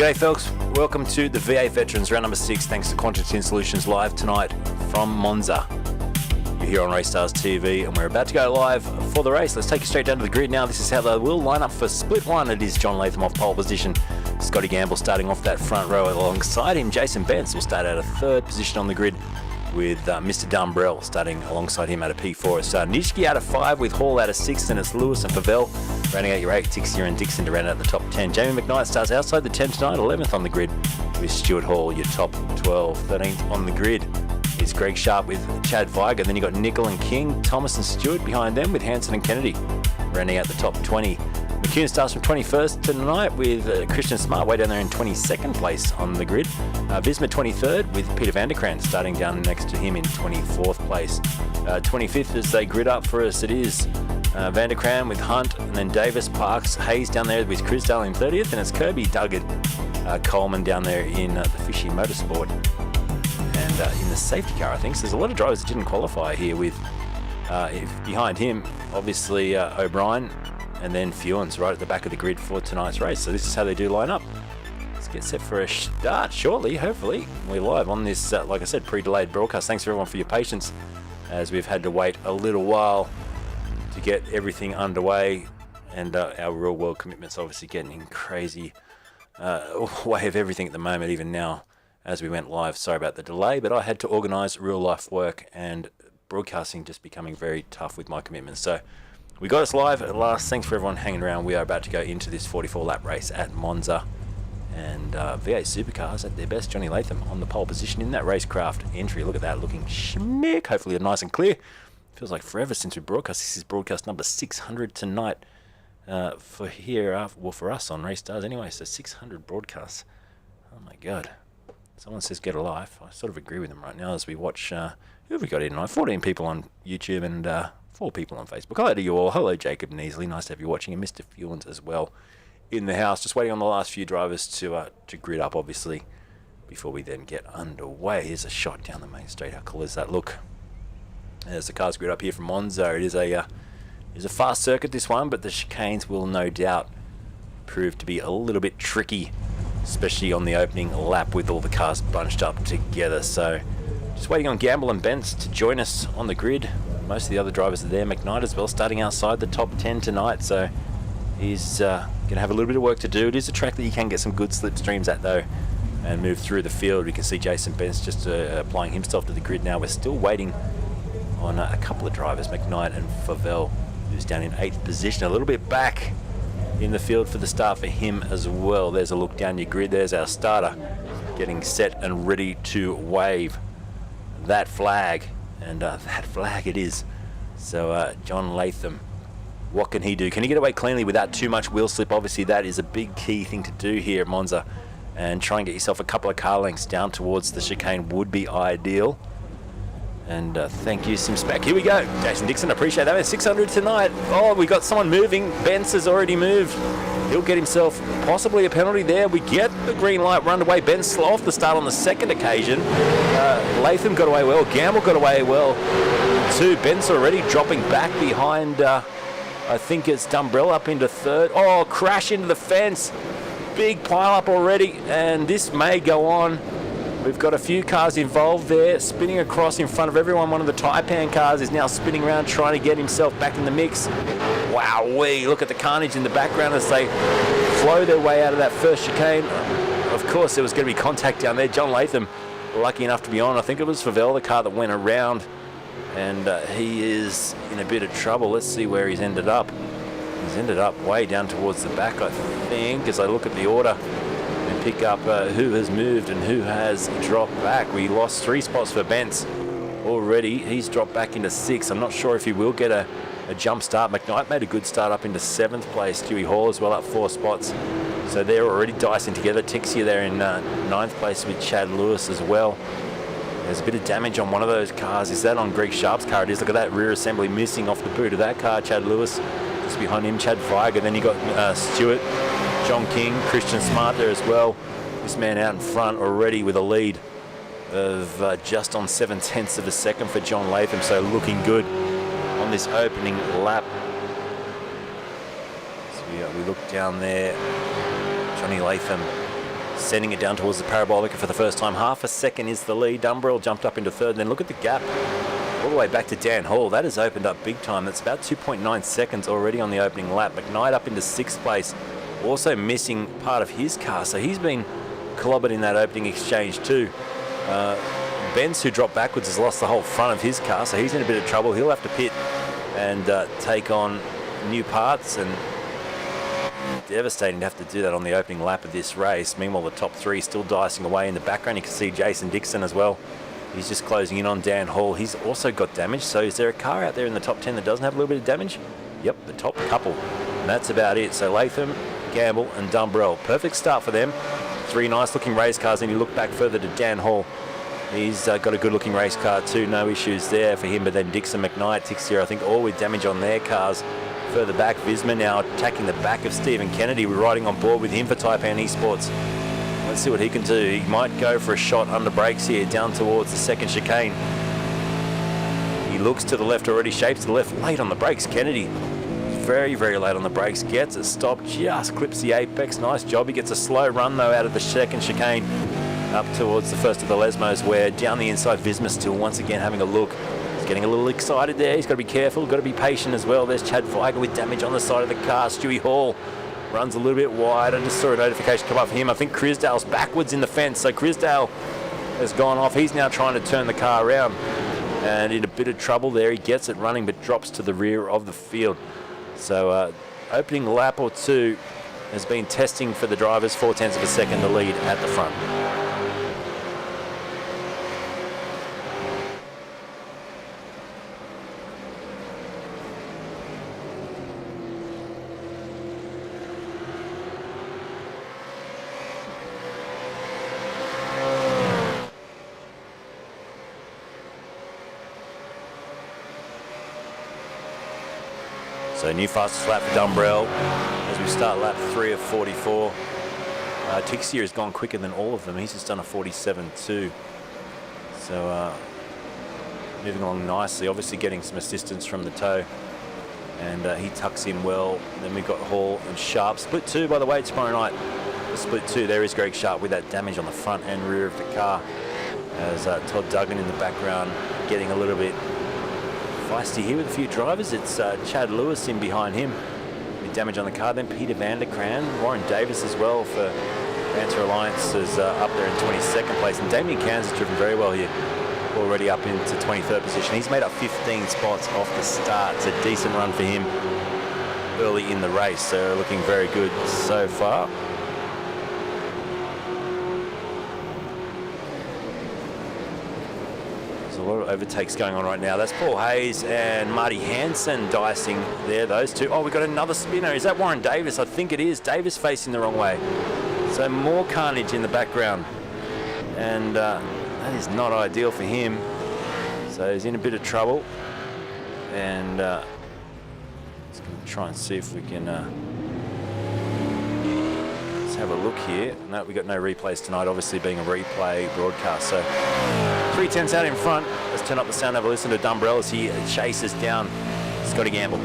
G'day folks, welcome to the V8 Veterans round number 6 thanks to Quantity Solutions live tonight from Monza. You're here on RACESTARS TV and we're about to go live for the race. Let's take you straight down to the grid now. This is how they will line up for split one. It is John Latham off pole position. Scotty Gamble starting off that front row. Alongside him, Jason Bence will start out a third position on the grid with Mr. Dumbrell starting alongside him at a P4. It's Nishiki out of 5 with Hall out of 6, and it's Lewis and Favell rounding out your 8, Tixier and Dixon to round out the top 10. Jamie McKnight starts outside the 10 tonight, 11th on the grid with Stuart Hall, your top 12. 13th on the grid is Greg Sharp with Chad Viger. Then you got Nickel and King, Thomas and Stewart behind them with Hanson and Kennedy rounding out the top 20. McCune starts from 21st tonight with Christian Smart way down there in 22nd place on the grid. Visma 23rd with Peter Vanderkrant starting down next to him in 24th place. 25th as they grid up for us, it is Vanderkrant with Hunt, and then Davis, Parks, Hayes down there with Crisdale in 30th, and it's Kirby, Duggett, Coleman down there in the Fishy Motorsport. And in the safety car, I think. So there's a lot of drivers that didn't qualify here with, behind him, obviously O'Brien, and then Fewens right at the back of the grid for tonight's race. So this is how they do line up. Let's get set for a start shortly, hopefully. We're live on this, like I said, pre-delayed broadcast. Thanks everyone for your patience as we've had to wait a little while to get everything underway, and our real world commitments obviously getting in crazy way of everything at the moment, even now as we went live. Sorry about the delay, but I had to organise real life work and broadcasting just becoming very tough with my commitments. So we got us live at last. Thanks for everyone hanging around. We are about to go into this 44 lap race at Monza, and V8 Supercars at their best. Johnny Latham on the pole position in that racecraft entry. Look at that, looking schmick. Hopefully nice and clear. Feels like forever since we broadcast. This is broadcast number 600 tonight for here, well, for us on RaceStars anyway. So 600 broadcasts. Oh my God. Someone says get a life. I sort of agree with them right now as we watch. Who have we got in tonight? 14 people on YouTube and 4 people on Facebook. Hello to you all. Hello, Jacob Neasley. Nice to have you watching. And Mr. Fewens as well in the house. Just waiting on the last few drivers to grid up, obviously, before we then get underway. Here's a shot down the main straight. How cool is that? Look. There's the cars grid up here from Monza. It is a fast circuit, this one, but the chicanes will no doubt prove to be a little bit tricky, especially on the opening lap with all the cars bunched up together. So just waiting on Gamble and Bence to join us on the grid. Most of the other drivers are there. McKnight as well, starting outside the top 10 tonight. So he's going to have a little bit of work to do. It is a track that you can get some good slipstreams at, though, and move through the field. We can see Jason Bence just applying himself to the grid now. We're still waiting on a couple of drivers, McKnight and Favell, who's down in 8th position, a little bit back in the field for the start for him as well. There's a look down your grid. There's our starter getting set and ready to wave that flag, and that flag it is. So John Latham, what can he do? Can he get away cleanly without too much wheel slip? Obviously that is a big key thing to do here at Monza, and try and get yourself a couple of car lengths down towards the chicane would be ideal. And thank you, SimSpec. Here we go. Jason Dixon, appreciate that. 600 tonight. Oh, we got someone moving. Bence has already moved. He'll get himself possibly a penalty there. We get the green light run away. Bence slow off the start on the second occasion. Latham got away well. Gamble got away well too. Bence already dropping back behind, I think it's Dumbrell up into 3rd. Oh, crash into the fence. Big pile up already, and this may go on. We've got a few cars involved there, spinning across in front of everyone. One of the Taipan cars is now spinning around, trying to get himself back in the mix. Wowee, look at the carnage in the background as they flow their way out of that first chicane. Of course, there was going to be contact down there. John Latham, lucky enough to be on. I think it was Favell, the car that went around, and he is in a bit of trouble. Let's see where he's ended up. He's ended up way down towards the back, I think, as I look at the order and pick up who has moved and who has dropped back. We lost 3 spots for Bence already. He's dropped back into 6th. I'm not sure if he will get a jump start. McKnight made a good start up into 7th place. Stewie Hall as well up 4 spots. So they're already dicing together. Tixier there in 9th place with Chad Lewis as well. There's a bit of damage on one of those cars. Is that on Greg Sharp's car? It is. Look at that rear assembly missing off the boot of that car. Chad Lewis just behind him. Chad Viger. Then you got Stewart, John King, Christian Smart there as well. This man out in front already with a lead of just on 7/10 of a second for John Latham. So looking good on this opening lap. So we look down there. Johnny Latham sending it down towards the Parabolica for the first time. Half a second is the lead. Dumbrell jumped up into third, and then look at the gap all the way back to Dan Hall. That has opened up big time. That's about 2.9 seconds already on the opening lap. McKnight up into 6th place, also missing part of his car, so he's been clobbered in that opening exchange too. Benz, who dropped backwards, has lost the whole front of his car, so he's in a bit of trouble. He'll have to pit and take on new parts, and devastating to have to do that on the opening lap of this race. Meanwhile, the top 3 still dicing away in the background. You can see Jason Dixon as well. He's just closing in on Dan Hall. He's also got damage, so is there a car out there in the top 10 that doesn't have a little bit of damage? Yep, the top couple, and that's about it. So Latham, Gamble and Dumbrell, perfect start for them. 3 nice looking race cars, and you look back further to Dan Hall. He's got a good looking race car too, no issues there for him. But then Dixon, McKnight, Tixier, I think all with damage on their cars. Further back, Visma now attacking the back of Stephen Kennedy. We're riding on board with him for Taipan Esports. Let's see what he can do. He might go for a shot under brakes here, down towards the second chicane. He looks to the left already, shapes to the left, late on the brakes. Kennedy, very, very late on the brakes, gets a stop, just clips the apex. Nice job. He gets a slow run though out of the second chicane up towards the first of the Lesmos, where down the inside Visma still once again having a look. He's getting a little excited there. He's got to be careful, got to be patient as well. There's Chad Viger with damage on the side of the car. Stewie Hall runs a little bit wide. I just saw a notification come up for him. I think Crisdale's backwards in the fence, so Crisdale has gone off. He's now trying to turn the car around and in a bit of trouble there. He gets it running but drops to the rear of the field. So opening lap or two has been testing for the drivers. 0.4 of a second the lead at the front. So new fastest lap for Dumbrell as we start lap 3 of 44. Tixier has gone quicker than all of them. He's just done a 47.2. So moving along nicely, obviously getting some assistance from the tow. And he tucks in well. Then we've got Hall and Sharp. Split 2, by the way, tomorrow night. The split 2, there is Greg Sharp with that damage on the front and rear of the car. As Todd Duggan in the background getting a little bit feisty here with a few drivers. It's Chad Lewis in behind him with damage on the car. Then Peter Vanderkran, Warren Davis as well for Banter Alliance is up there in 22nd place. And Damien Cairns has driven very well here, already up into 23rd position. He's made up 15 spots off the start. It's a decent run for him early in the race, so looking very good so far. A lot of overtakes going on right now. That's Paul Hayes and Marty Hansen dicing there, those two. Oh, we've got another spinner. Is that Warren Davis? I think it is. Davis facing the wrong way. So more carnage in the background. And that is not ideal for him. So he's in a bit of trouble. And let's try and see if we can let's have a look here. No, we've got no replays tonight, obviously being a replay broadcast. So 310's out in front. Let's turn up the sound, have a listen to Dumbrell as he chases down Scotty Gamble.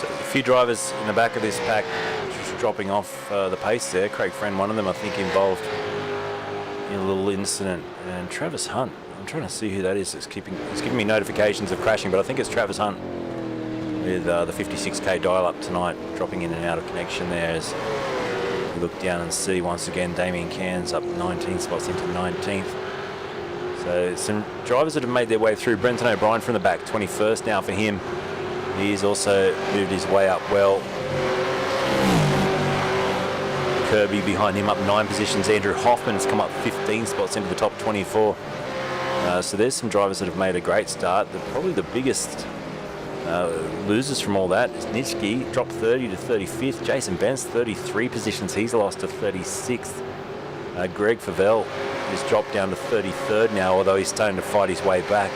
A few drivers in the back of this pack just dropping off the pace there. Craig Friend, one of them, I think, involved in a little incident. And Travis Hunt, I'm trying to see who that is. It's giving me notifications of crashing, but I think it's Travis Hunt with the 56k dial-up tonight, dropping in and out of connection there as we look down and see once again Damien Cairns up 19 spots into 19th. So some drivers that have made their way through. Brenton O'Brien from the back, 21st now for him. He's also moved his way up well. Kirby behind him up 9 positions. Andrew Hoffman's come up 15 spots into the top 24. So there's some drivers that have made a great start. Probably the biggest losers from all that is Nitschke, dropped 30 to 35th. Jason Benz, 33 positions. He's lost to 36th. Greg Favell has dropped down to 33rd now, although he's starting to fight his way back.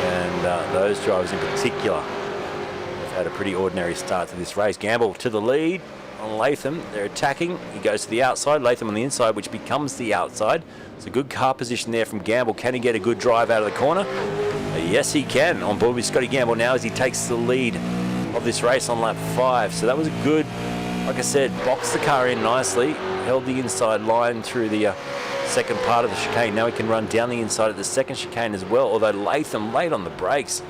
And those drivers in particular have had a pretty ordinary start to this race. Gamble to the lead on Latham. They're attacking. He goes to the outside. Latham on the inside, which becomes the outside. It's a good car position there from Gamble. Can he get a good drive out of the corner? Yes, he can. On board with Scotty Gamble now as he takes the lead of this race on lap 5. So that was a good, like I said, boxed the car in nicely, held the inside line through the second part of the chicane. Now he can run down the inside of the second chicane as well, although Latham late on the brakes.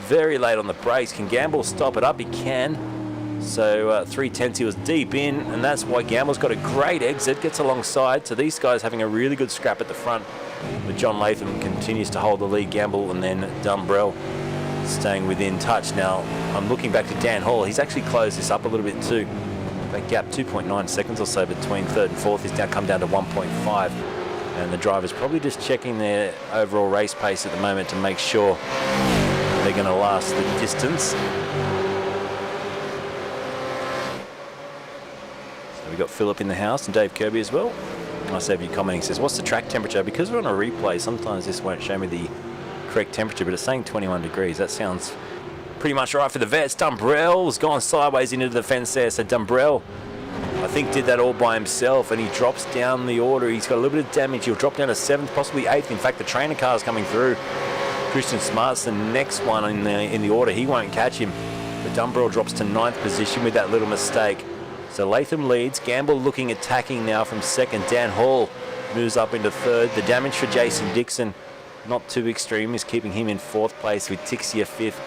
Very late on the brakes. Can Gamble stop it up? He can. So 3/10 he was deep in, and that's why Gamble's got a great exit, gets alongside. So these guys having a really good scrap at the front. But John Latham continues to hold the lead. Gamble and then Dumbrell staying within touch. Now I'm looking back to Dan Hall. He's actually closed this up a little bit too. That gap 2.9 seconds or so between 3rd and 4th is now come down to 1.5. And the drivers probably just checking their overall race pace at the moment to make sure they're going to last the distance. So we've got Philip in the house and Dave Kirby as well. Nice to have you commenting. Says, what's the track temperature? Because we're on a replay, sometimes this won't show me the correct temperature, but it's saying 21 degrees. That sounds pretty much right for the vets. Dumbrell's gone sideways into the fence there. So Dumbrell, I think, did that all by himself, and he drops down the order. He's got a little bit of damage. He'll drop down to 7th, possibly 8th. In fact, the trainer car's coming through. Christian Smart's the next one in the order. He won't catch him. But Dumbrell drops to 9th position with that little mistake. So Latham leads. Gamble looking attacking now from 2nd. Dan Hall moves up into 3rd. The damage for Jason Dixon, not too extreme, is keeping him in 4th place with Tixia 5th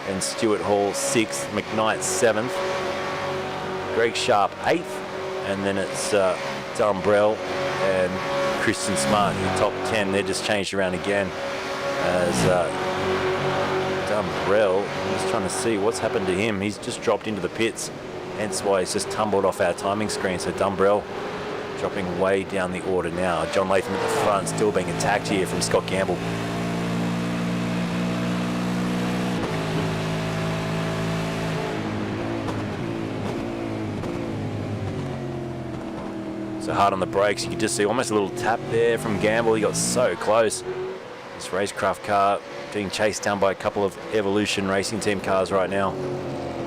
and Stuart Hall 6th. McKnight 7th. Greg Sharp 8th. And then it's Dumbrell and Christian Smart in the top 10. They're just changed around again as Dumbrell, I'm just trying to see what's happened to him. He's just dropped into the pits. Hence why he's just tumbled off our timing screen. So Dumbrell dropping way down the order now. John Latham at the front, still being attacked here from Scott Gamble. So hard on the brakes. You can just see almost a little tap there from Gamble. He got so close. This racecraft car being chased down by a couple of Evolution Racing Team cars right now.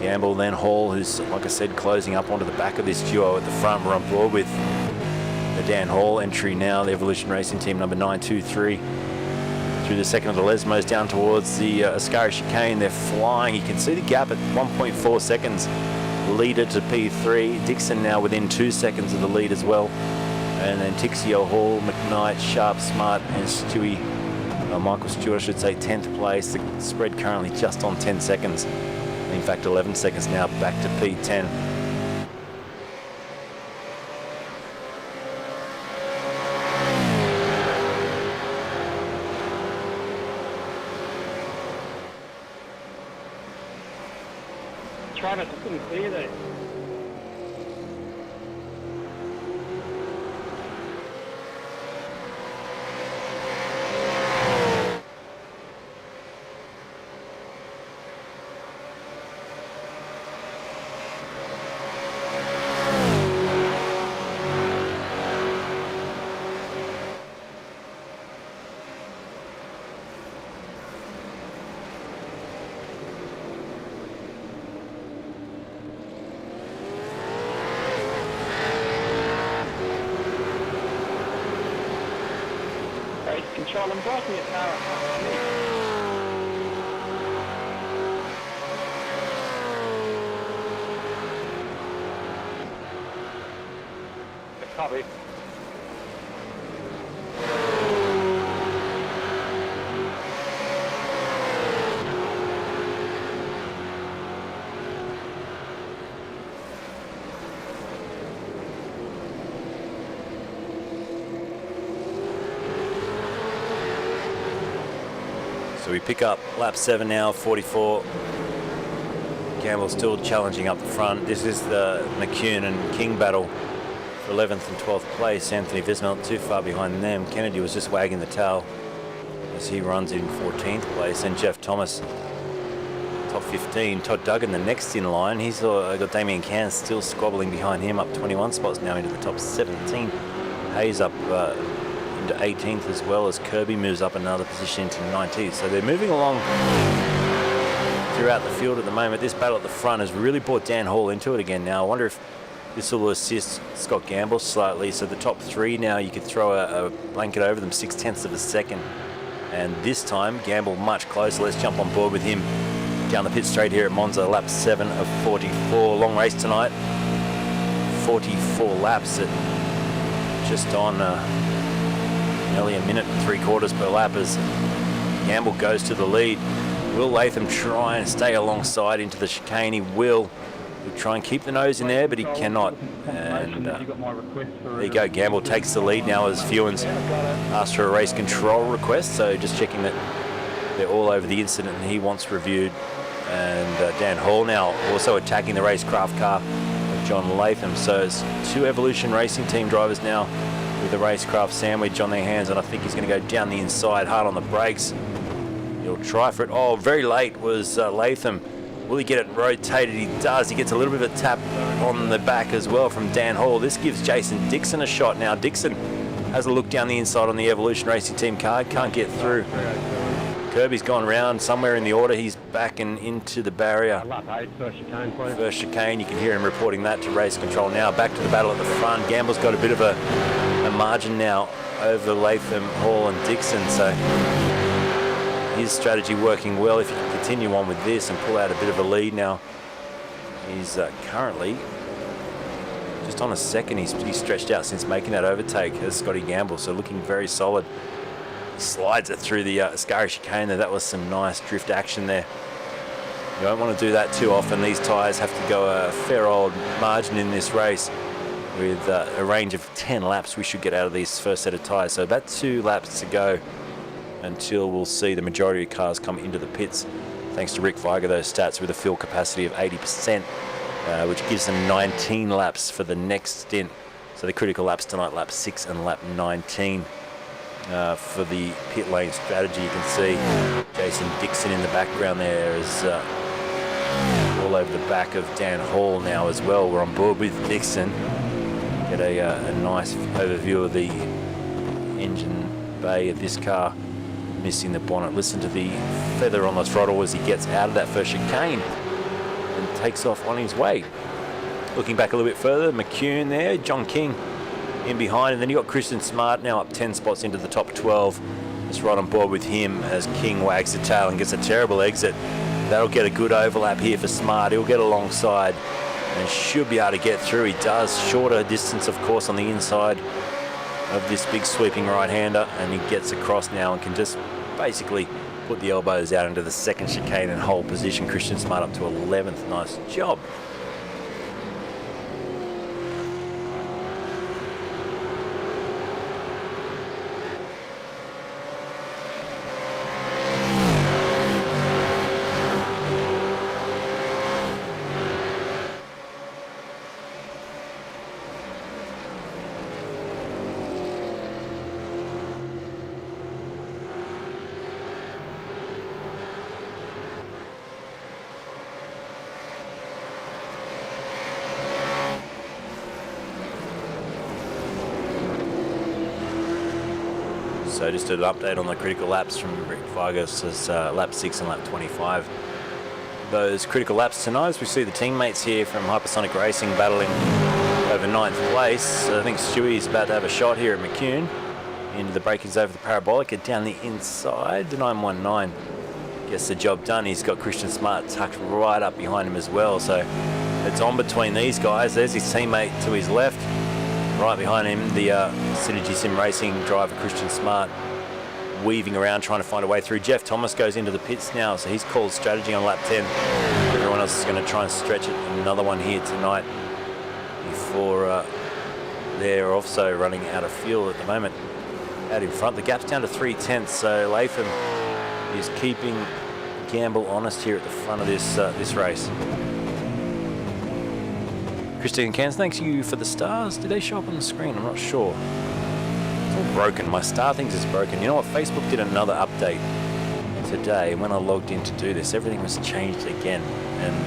Gamble, then Hall, who's, like I said, closing up onto the back of this duo at the front. We're on board with the Dan Hall entry now, the Evolution Racing Team number 923. Through the second of the Lesmos down towards the Ascari chicane. They're flying. You can see the gap at 1.4 seconds. Leader to P3. Dixon now within 2 seconds of the lead as well. And then Tixio Hall, McKnight, Sharp, Smart, and Stewie, Michael Stewart, I should say, 10th place. The spread currently just on 10 seconds. In fact, 11 seconds now back to P10. Travis, I couldn't see you there. Control and blocking it now. Copy. So we pick up lap 7 now, 44. Gamble still challenging up the front. This is the McCune and King battle for 11th and 12th place. Anthony Visma not too far behind them. Kennedy was just wagging the tail as he runs in 14th place. And Jeff Thomas, top 15. Todd Duggan, the next in line. He's got Damien Cairns still squabbling behind him, up 21 spots now into the top 17. Hayes up into 18th as well, as Kirby moves up another position into 19th. So they're moving along throughout the field at the moment. This battle at the front has really brought Dan Hall into it again now. I wonder if this will assist Scott Gamble slightly. So the top 3 now, you could throw a blanket over them, 0.6 of a second. And this time, Gamble much closer. Let's jump on board with him down the pit straight here at Monza, lap 7 of 44. Long race tonight, 44 laps at just on nearly a minute and 3/4 per lap as Gamble goes to the lead. Will Latham try and stay alongside into the chicane? He will. He'll try and keep the nose in there, but he cannot. And there you go. Gamble takes the lead now as Fewens asks for a race control request. So just checking that they're all over the incident and he wants reviewed. And Dan Hall now also attacking the racecraft car of John Latham. So it's 2 Evolution Racing team drivers now with the racecraft sandwich on their hands, and I think he's going to go down the inside, hard on the brakes. He'll try for it. Oh, very late was Latham. Will he get it rotated? He does. He gets a little bit of a tap on the back as well from Dan Hall. This gives Jason Dixon a shot now. Dixon has a look down the inside on the Evolution Racing Team car. Can't get through. Kirby's gone round somewhere in the order. He's backing into the barrier. First chicane. You can hear him reporting that to race control now. Back to the battle at the front. Gamble's got a bit of a margin now over Latham, Hall and Dixon. So his strategy working well. If he can continue on with this and pull out a bit of a lead now. He's currently just on a second. He's stretched out since making that overtake as Scotty Gamble, so looking very solid. He slides it through the Ascari chicane there. That was some nice drift action there. You don't want to do that too often. These tyres have to go a fair old margin in this race. With a range of 10 laps we should get out of these first set of tyres. So about 2 laps to go until we'll see the majority of cars come into the pits. Thanks to Rick Viger, those stats with a fuel capacity of 80%, which gives them 19 laps for the next stint. So the critical laps tonight, lap 6 and lap 19. For the pit lane strategy, you can see Jason Dixon in the background there is all over the back of Dan Hall now as well. We're on board with Dixon. Get a nice overview of the engine bay of this car. Missing the bonnet. Listen to the feather on the throttle as he gets out of that first chicane and takes off on his way. Looking back a little bit further, McCune there, John King in behind, and then you got Christian Smart now up 10 spots into the top 12. Just right on board with him as King wags the tail and gets a terrible exit. That'll get a good overlap here for Smart. He'll get alongside and should be able to get through. He does. Shorter distance, of course, on the inside of this big sweeping right-hander, and he gets across now and can just basically put the elbows out into the second chicane and hold position. Christian Smart up to 11th. Nice job. So just an update on the critical laps from Rick Vargas as lap 6 and lap 25. Those critical laps tonight, as we see the teammates here from Hypersonic Racing battling over 9th place. I think Stewie's about to have a shot here at McCune. Into the breakers over the parabolic, down the inside. The 919 gets the job done. He's got Christian Smart tucked right up behind him as well. So it's on between these guys. There's his teammate to his left. Right behind him, the Synergy Sim Racing driver, Christian Smart, weaving around, trying to find a way through. Jeff Thomas goes into the pits now, so he's called strategy on lap 10. Everyone else is going to try and stretch it. Another one here tonight before they're also running out of fuel at the moment. Out in front, the gap's down to 3/10, so Latham is keeping Gamble honest here at the front of this race. Christine Cans, thanks you for the stars. Did they show up on the screen? I'm not sure. It's all broken. My star thinks it's broken. You know what? Facebook did another update today. When I logged in to do this, everything was changed again. And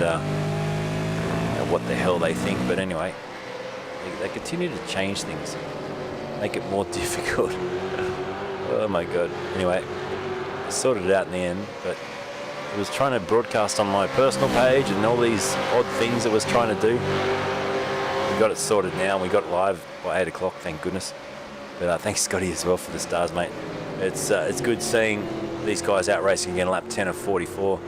what the hell they think. But anyway, they continue to change things. Make it more difficult. Oh my God. Anyway, I sorted it out in the end. But it was trying to broadcast on my personal page and all these odd things it was trying to do. We got it sorted now, and we got it live by 8 o'clock, thank goodness. But thanks Scotty as well for the stars, mate. It's good seeing these guys out racing again, lap 10 of 44.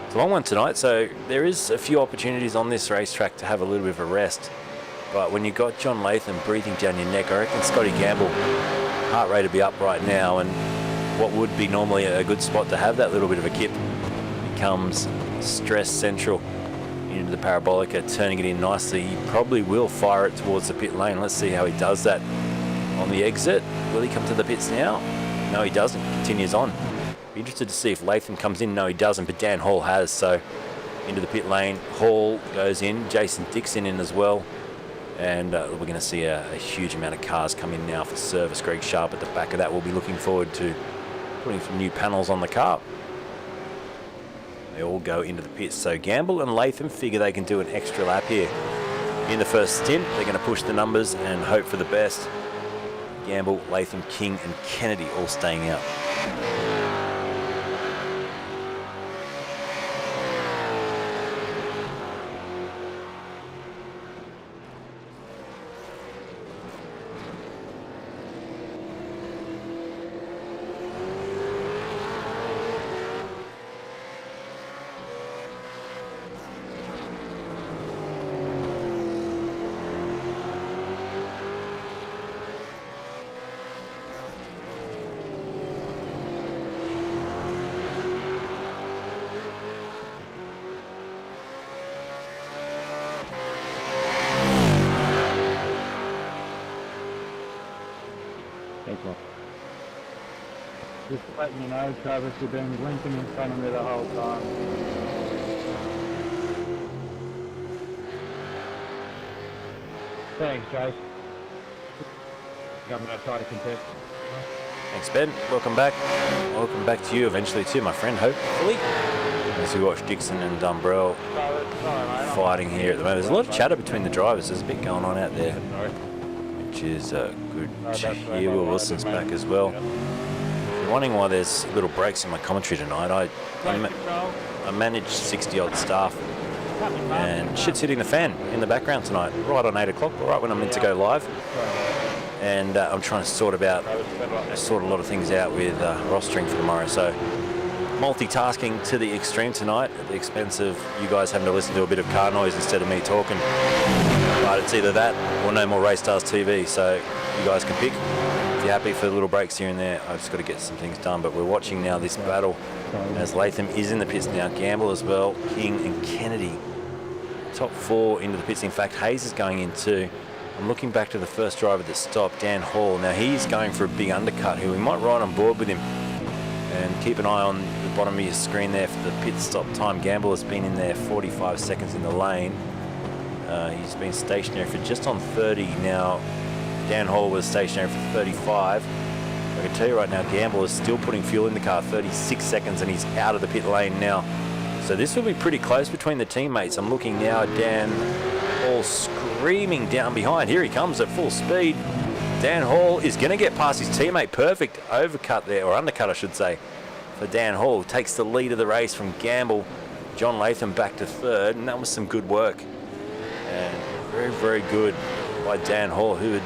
It's a long one tonight, so there is a few opportunities on this racetrack to have a little bit of a rest. But when you've got John Latham breathing down your neck, I reckon Scotty Gamble, heart rate will be up right now, and what would be normally a good spot to have that little bit of a kip becomes stress central into the parabolica, turning it in nicely. He probably will fire it towards the pit lane. Let's see how he does that on the exit. Will he come to the pits now? No, he doesn't. Continues on. Be interested to see if Latham comes in. No, he doesn't, but Dan Hall has. So into the pit lane. Hall goes in. Jason Dixon in as well. And we're going to see a huge amount of cars come in now for service. Greg Sharp at the back of that. We'll be looking forward to putting some new panels on the car. They all go into the pits. So Gamble and Latham figure they can do an extra lap here. In the first stint, they're going to push the numbers and hope for the best. Gamble, Latham, King and Kennedy all staying out. Just letting you know, Travis, you've been blinking in front of me the whole time. Thanks, Jace. I'm going to try to contest. Thanks, Ben. Welcome back. Welcome back to you eventually too, my friend, hopefully. As we watch Dixon and Dumbrell fighting here at the moment. There's a lot of chatter between the drivers. There's a bit going on out there, which is good to hear. Will Wilson's back as well. If you're wondering why there's little breaks in my commentary tonight, I manage 60-odd staff, and shit's hitting the fan in the background tonight, right on 8 o'clock, right when I'm meant to go live. And I'm trying to sort a lot of things out with rostering for tomorrow. So multitasking to the extreme tonight at the expense of you guys having to listen to a bit of car noise instead of me talking. But it's either that or no more RACESTARS TV, so you guys can pick. If you're happy for the little breaks here and there, I've just got to get some things done. But we're watching now this battle as Latham is in the pits now. Gamble as well, King and Kennedy. Top four into the pits. In fact, Hayes is going in too. I'm looking back to the first driver that stopped, Dan Hall. Now he's going for a big undercut who we might ride on board with him. And keep an eye on the bottom of your screen there for the pit stop time. Gamble has been in there 45 seconds in the lane. He's been stationary for just on 30. Now Dan Hall was stationary for 35. I can tell you right now, Gamble is still putting fuel in the car, 36 seconds, and he's out of the pit lane now. So this will be pretty close between the teammates. I'm looking now at Dan Hall screaming down behind. Here he comes at full speed. Dan Hall is going to get past his teammate. Perfect overcut there, or undercut I should say, for Dan Hall. Takes the lead of the race from Gamble. John Latham back to third, and that was some good work. And very, very good by Dan Hall, who had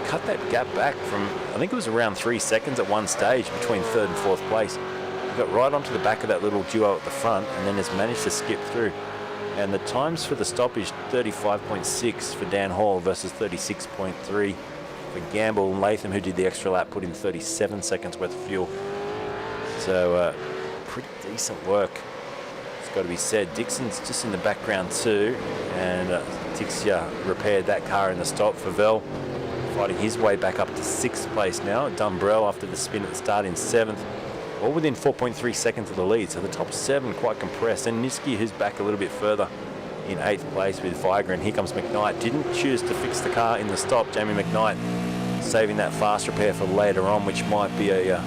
cut that gap back from, I think it was around 3 seconds at one stage between third and fourth place. He got right onto the back of that little duo at the front and then has managed to skip through. And the times for the stoppage, 35.6 for Dan Hall versus 36.3 for Gamble. And Latham, who did the extra lap, put in 37 seconds worth of fuel. So pretty decent work, it's got to be said. Dixon's just in the background too, and Tixia repaired that car in the stop for Vel, fighting his way back up to 6th place now. Dumbrell, after the spin at the start, in 7th. all within 4.3 seconds of the lead. So the top 7 quite compressed. And Niski, who's back a little bit further in 8th place with Viger. And here comes McKnight. Didn't choose to fix the car in the stop. Jamie McKnight saving that fast repair for later on, which might be a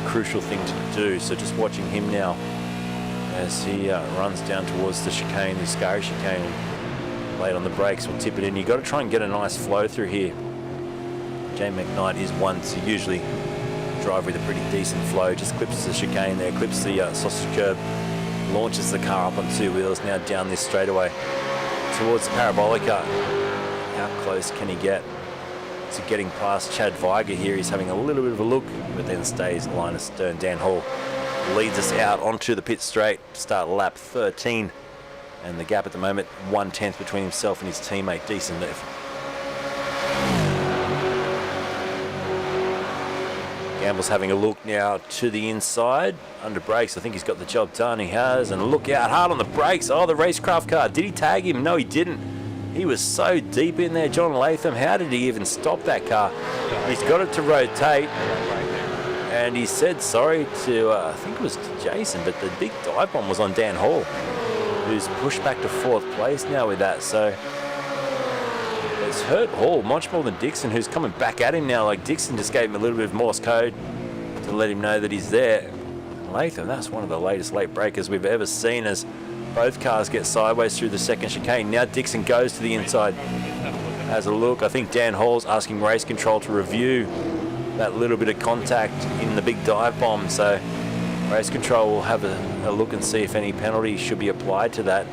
crucial thing to do. So just watching him now as he runs down towards the chicane, the Scary chicane. Late on the brakes, will tip it in. You've got to try and get a nice flow through here. Jamie McKnight is one to usually drive with a pretty decent flow. Just clips the chicane there, clips the sausage curb, launches the car up on 2 wheels, now down this straightaway towards the Parabolica. How close can he get to getting past Chad Viger here? He's having a little bit of a look, but then stays line of stern. Dan Hall leads us out onto the pit straight, start lap 13. And the gap at the moment, 1/10 between himself and his teammate, Decent Lift. Gamble's having a look now to the inside, under brakes. I think he's got the job done, he has. And look out, hard on the brakes. Oh, the racecraft car. Did he tag him? No, he didn't. He was so deep in there, John Latham. How did he even stop that car? He's got it to rotate. And he said sorry to, I think it was to Jason, but the big dive bomb was on Dan Hall, who's pushed back to 4th place now with that. So it's hurt Hall much more than Dixon, who's coming back at him now. Like, Dixon just gave him a little bit of Morse code to let him know that he's there. Latham, that's one of the latest late breakers we've ever seen, as both cars get sideways through the second chicane. Now Dixon goes to the inside, has a look. I think Dan Hall's asking race control to review that little bit of contact in the big dive bomb. So race control will have a look and see if any penalty should be applied to that.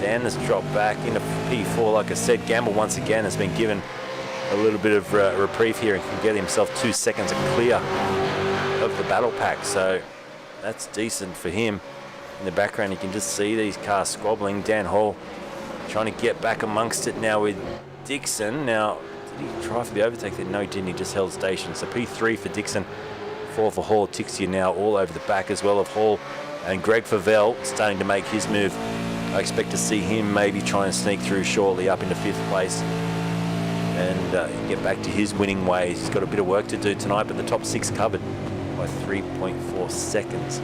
Dan has dropped back into P4. Like I said, Gamble once again has been given a little bit of reprieve here and can get himself 2 seconds clear of the battle pack. So that's decent for him. In the background, you can just see these cars squabbling. Dan Hall trying to get back amongst it now with Dixon. Now, did he try for the overtake there? No, he didn't. He just held station. So P3 for Dixon. 4 for Hall. Tixia now all over the back as well of Hall. And Greg Favell starting to make his move. I expect to see him maybe try and sneak through shortly up into 5th place and get back to his winning ways. He's got a bit of work to do tonight, but the top 6 covered by 3.4 seconds.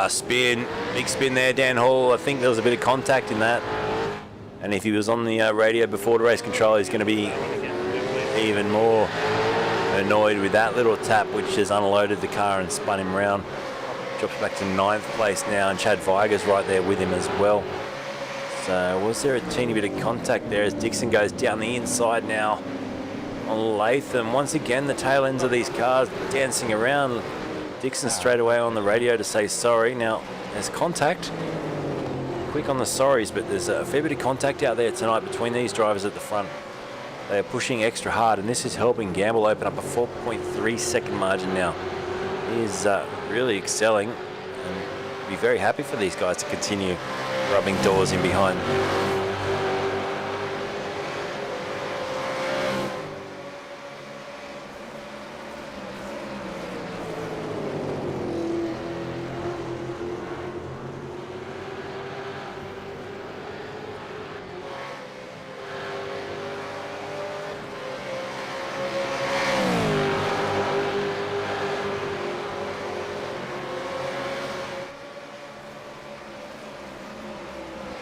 Spin, big spin there, Dan Hall. I think there was a bit of contact in that. And if he was on the radio before the race control, he's going to be even more annoyed with that little tap, which has unloaded the car and spun him around. Drops back to 9th place now, and Chad Viger's right there with him as well. So was there a teeny bit of contact there as Dixon goes down the inside now on Latham? Once again, the tail ends of these cars dancing around. Dixon straight away on the radio to say sorry. Now, there's contact. Quick on the sorries, but there's a fair bit of contact out there tonight between these drivers at the front. They are pushing extra hard, and this is helping Gamble open up a 4.3 second margin now. He is really excelling, and be very happy for these guys to continue rubbing doors in behind.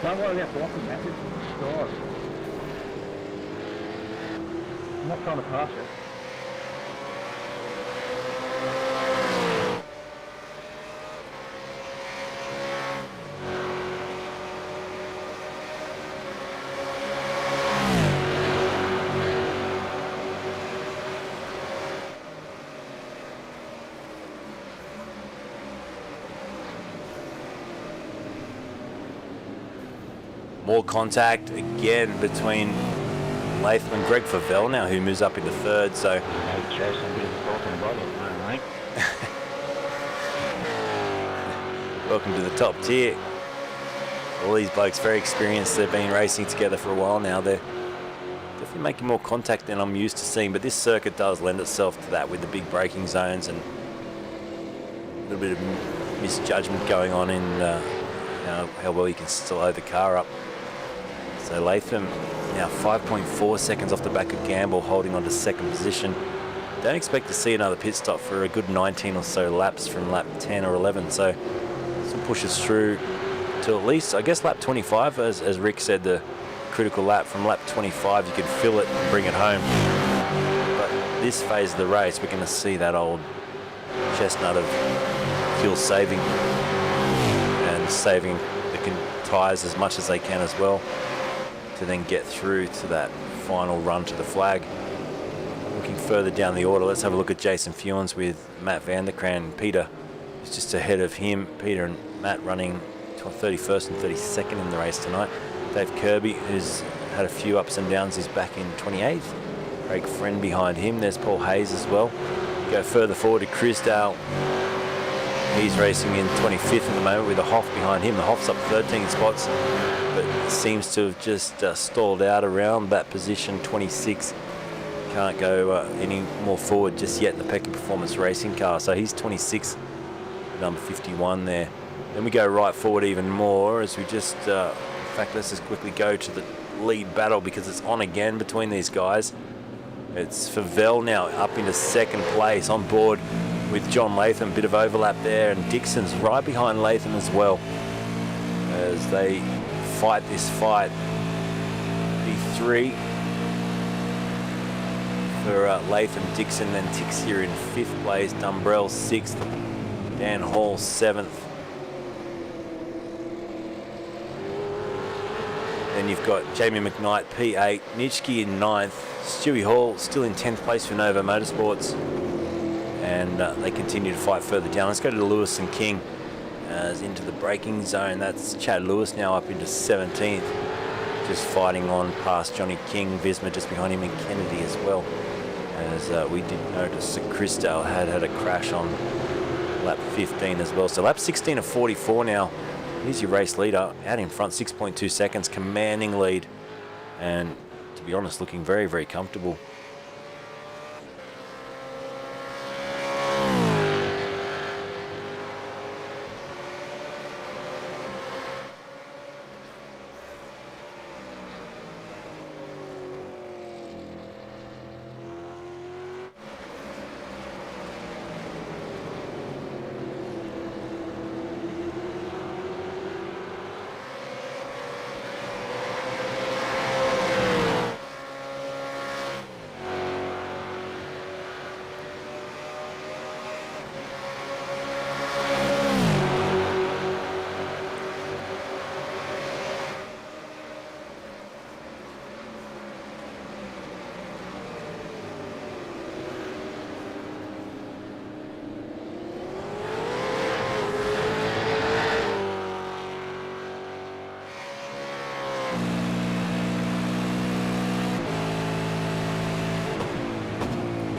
Don't worry about blocking that, it's stars. I'm not trying to pass it. More contact again between Latham and Greg Favell now, who moves up into 3rd. So Welcome to the top tier. All these blokes very experienced. They've been racing together for a while now. They're definitely making more contact than I'm used to seeing, but this circuit does lend itself to that with the big braking zones and a little bit of misjudgment going on in how well you can slow the car up. So Latham now 5.4 seconds off the back of Gamble, holding on to second position. Don't expect to see another pit stop for a good 19 or so laps from lap 10 or 11. So this will push us through to at least, I guess, lap 25. As Rick said, the critical lap from lap 25, you can fill it and bring it home. But this phase of the race, we're going to see that old chestnut of fuel saving and saving the tyres as much as they can as well to then get through to that final run to the flag. Looking further down the order, let's have a look at Jason Fewens with Matt Vanderkraan. Peter is just ahead of him. Peter and Matt running 31st and 32nd in the race tonight. Dave Kirby, who's had a few ups and downs, is back in 28th. Craig Friend behind him. There's Paul Hayes as well. Go further forward to Chris Dale. He's racing in 25th at the moment with the Hoff behind him. The Hoff's up 13 spots, but seems to have just stalled out around that position, 26. Can't go any more forward just yet in the Peckham Performance Racing car. So he's 26, number 51 there. Then we go right forward even more as we just, in fact, let's just quickly go to the lead battle because it's on again between these guys. It's Favell now up into second place on board with John Latham. Bit of overlap there, and Dixon's right behind Latham as well as they fight this fight. P3 for Latham. Dixon then ticks here in 5th place. Dumbrell 6th. Dan Hall 7th. Then you've got Jamie McKnight P8, Nitschke in 9th, Stewie Hall still in 10th place for Nova Motorsports, and they continue to fight further down. Let's go to Lewis and King into the braking zone. That's Chad Lewis now up into 17th, just fighting on past Johnny King, Visma just behind him, and Kennedy as well, as we did notice that Chrisdale had a crash on lap 15 as well. So lap 16 of 44 now. Here's your race leader out in front, 6.2 seconds, commanding lead, and to be honest, looking very, very comfortable.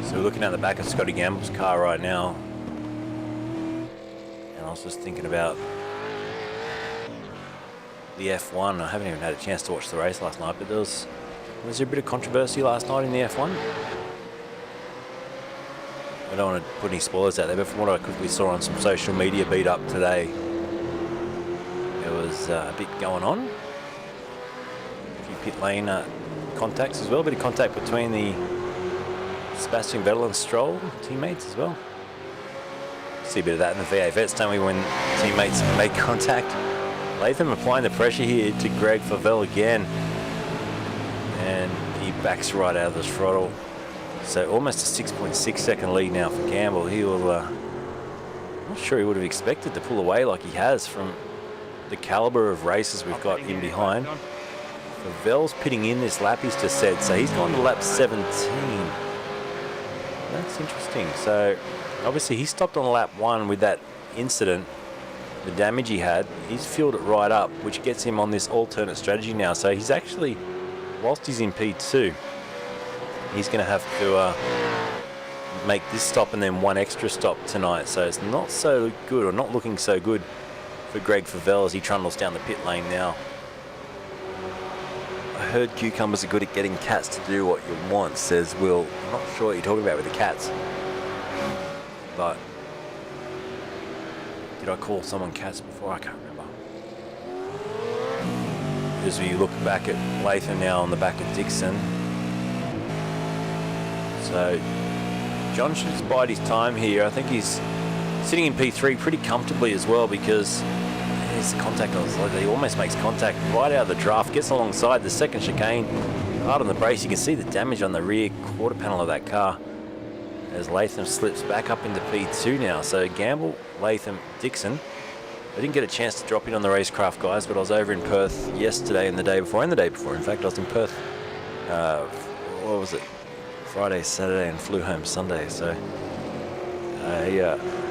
So we're looking at the back of Scotty Gamble's car right now, and I was just thinking about the F1. I haven't even had a chance to watch the race last night, but was there a bit of controversy last night in the F1? I don't want to put any spoilers out there, but from what I quickly saw on some social media beat up today, there was a bit going on. A few pit lane contacts as well, a bit of contact between the Sebastian Vettel and Stroll teammates as well. See a bit of that in the V8 Vets, don't we, when teammates make contact. Latham applying the pressure here to Greg Favell again, and he backs right out of the throttle. So almost a 6.6 second lead now for Gamble. He will, I'm not sure he would have expected to pull away like he has from the caliber of races we've got in behind. Favell's pitting in this lap, he's just said, so he's gone to lap 17. That's interesting. So obviously he stopped on lap 1 with that incident, the damage he had. He's fueled it right up, which gets him on this alternate strategy now. So he's actually, whilst he's in P2, he's going to have to make this stop and then one extra stop tonight. So it's not so good, or not looking so good for Greg Favell as he trundles down the pit lane now. I heard cucumbers are good at getting cats to do what you want, says Will. I'm not sure what you're talking about with the cats. But did I call someone cats before? I can't remember. As we look back at Latham now on the back of Dixon. So John should bide his time here. I think he's sitting in P3 pretty comfortably as well, because his contact, he almost makes contact right out of the draft, gets alongside the second chicane, hard on the brakes. You can see the damage on the rear quarter panel of that car as Latham slips back up into P2 now. So Gamble, Latham, Dixon. I didn't get a chance to drop in on the racecraft guys, but I was over in Perth yesterday and the day before, and the day before. In fact, I was in Perth, what was it, Friday, Saturday, and flew home Sunday. So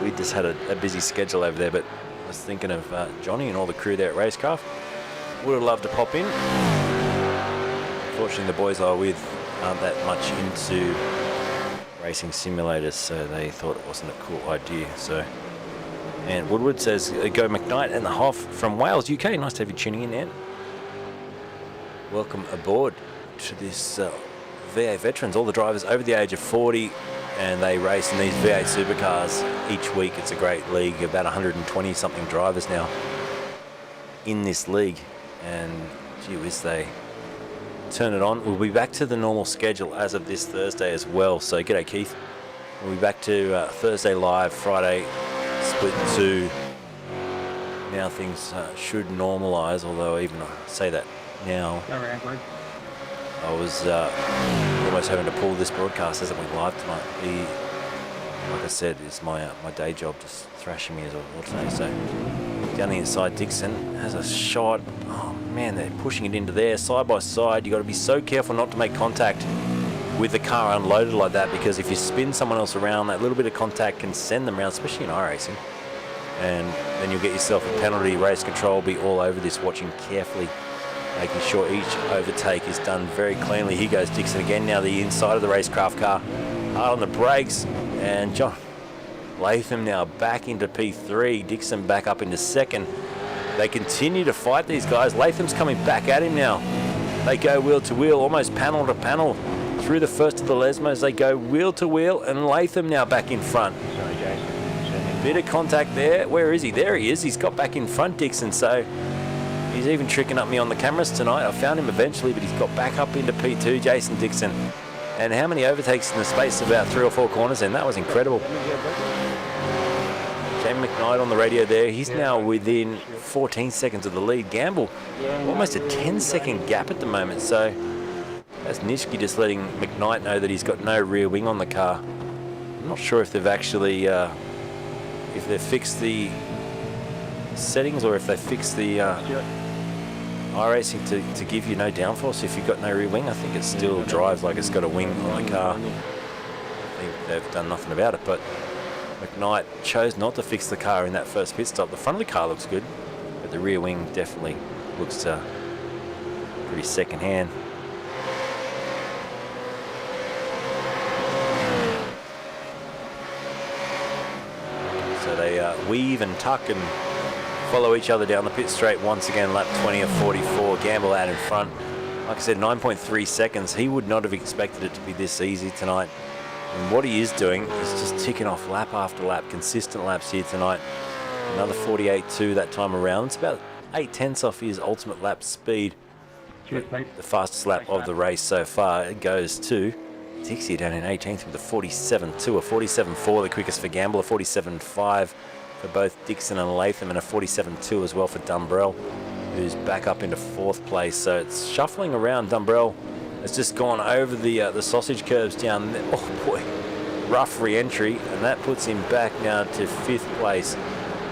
we just had a busy schedule over there, but I was thinking of Johnny and all the crew there at Racecraft. Would have loved to pop in. Unfortunately, the boys I was with aren't that much into racing simulators, so they thought it wasn't a cool idea. So, and Woodward says, go McKnight and the Hoff from Wales, UK. Nice to have you tuning in, Ant. Welcome aboard to this V8 Veterans, all the drivers over the age of 40, and they race in these V8 Supercars each week. It's a great league, about 120 something drivers now in this league, and gee whiz, they turn it on. We'll be back to the normal schedule as of this Thursday as well. So g'day Keith. We'll be back to Thursday live, Friday split 2. Now things should normalise, although even I say that now, I was almost having to pull this broadcast as it went live tonight. Like I said, it's my day job just thrashing me as well today. So down the inside, Dixon has a shot. Oh man, they're pushing it into there, side by side. You got to be so careful not to make contact with the car unloaded like that, because if you spin someone else around, that little bit of contact can send them around, especially in iRacing. And then you'll get yourself a penalty. Race control will be all over this, watching carefully, making sure each overtake is done very cleanly. Here goes Dixon again, now the inside of the racecraft car. Hard on the brakes, and John Latham now back into P3. Dixon back up into second. They continue to fight these guys. Latham's coming back at him now. They go wheel to wheel, almost panel to panel. Through the first of the Lesmos, they go wheel to wheel, and Latham now back in front. Sorry, Jason. Bit of contact there. Where is he? There he is. He's got back in front, Dixon. So he's even tricking up me on the cameras tonight. I found him eventually, but he's got back up into P2, Jason Dixon. And how many overtakes in the space of about 3 or 4 corners then? That was incredible. Jamie McKnight on the radio there. He's now within 14 seconds of the lead. Gamble, almost a 10-second gap at the moment. So that's Nishki just letting McKnight know that he's got no rear wing on the car. I'm not sure if they've actually, if they've fixed the settings, or if they fixed the iRacing to give you no downforce if you've got no rear wing. I think it still drives like it's got a wing on the car. I think they've done nothing about it, but McKnight chose not to fix the car in that first pit stop. The front of the car looks good, but the rear wing definitely looks pretty second-hand. So they weave and tuck and follow each other down the pit straight once again. Lap 20 of 44. Gamble out in front. Like I said, 9.3 seconds. He would not have expected it to be this easy tonight. And what he is doing is just ticking off lap after lap, consistent laps here tonight. Another 48.2 that time around. It's about 8/10 off his ultimate lap speed. The fastest lap of the race so far. It goes to Dixie down in 18th with a 47.2, a 47.4, the quickest for Gamble, a 47.5 for both Dixon and Latham, and a 47.2 as well for Dumbrell, who's back up into 4th place. So it's shuffling around. Dumbrell has just gone over the sausage curves down there. Oh boy, rough re-entry, and that puts him back now to 5th place.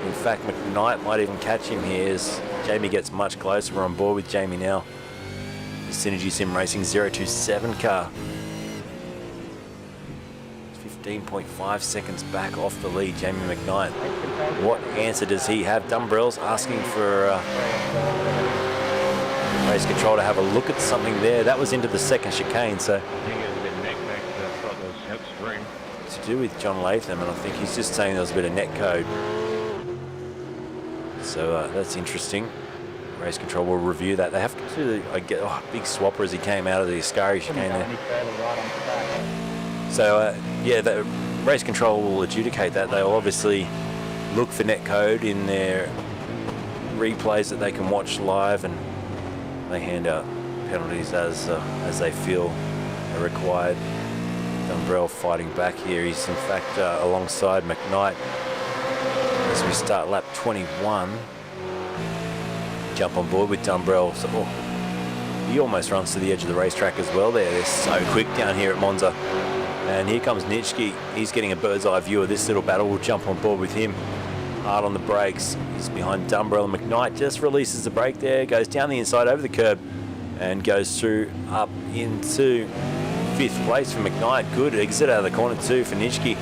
In fact, McKnight might even catch him here as Jamie gets much closer. We're on board with Jamie now. The Synergy Sim Racing 027 car. 15.5 seconds back off the lead, Jamie McKnight. What answer does he have? Dumbrell's asking for race control to have a look at something there. That was into the second chicane, so to do with John Latham, and I think he's just saying there was a bit of net code. So that's interesting. Race control will review that. They have to do a big swapper as he came out of the Ascari chicane there. So yeah, the race control will adjudicate that. They'll obviously look for net code in their replays that they can watch live, and they hand out penalties as they feel are required. Dumbrell fighting back here. He's in fact alongside McKnight as we start lap 21. Jump on board with Dumbrell. So, he almost runs to the edge of the racetrack as well there. They're so quick down here at Monza. And here comes Nitschke. He's getting a bird's eye view of this little battle. We'll jump on board with him. Hard on the brakes. He's behind Dumbrell, and McKnight just releases the brake there, goes down the inside over the curb and goes through up into 5th place for McKnight. Good exit out of the corner too for Nitschke.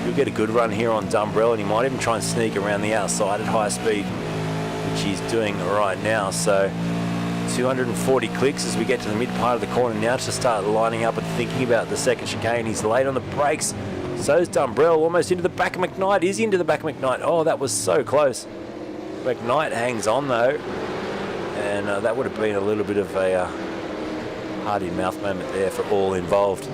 He'll get a good run here on Dumbrell, and he might even try and sneak around the outside at high speed, which he's doing right now. So 240 clicks as we get to the mid part of the corner now to start lining up and thinking about the second chicane. He's late on the brakes. So's Dumbrell, almost into the back of McKnight. Is he into the back of McKnight? Oh, that was so close. McKnight hangs on though, and that would have been a little bit of a heart-in-mouth moment there for all involved.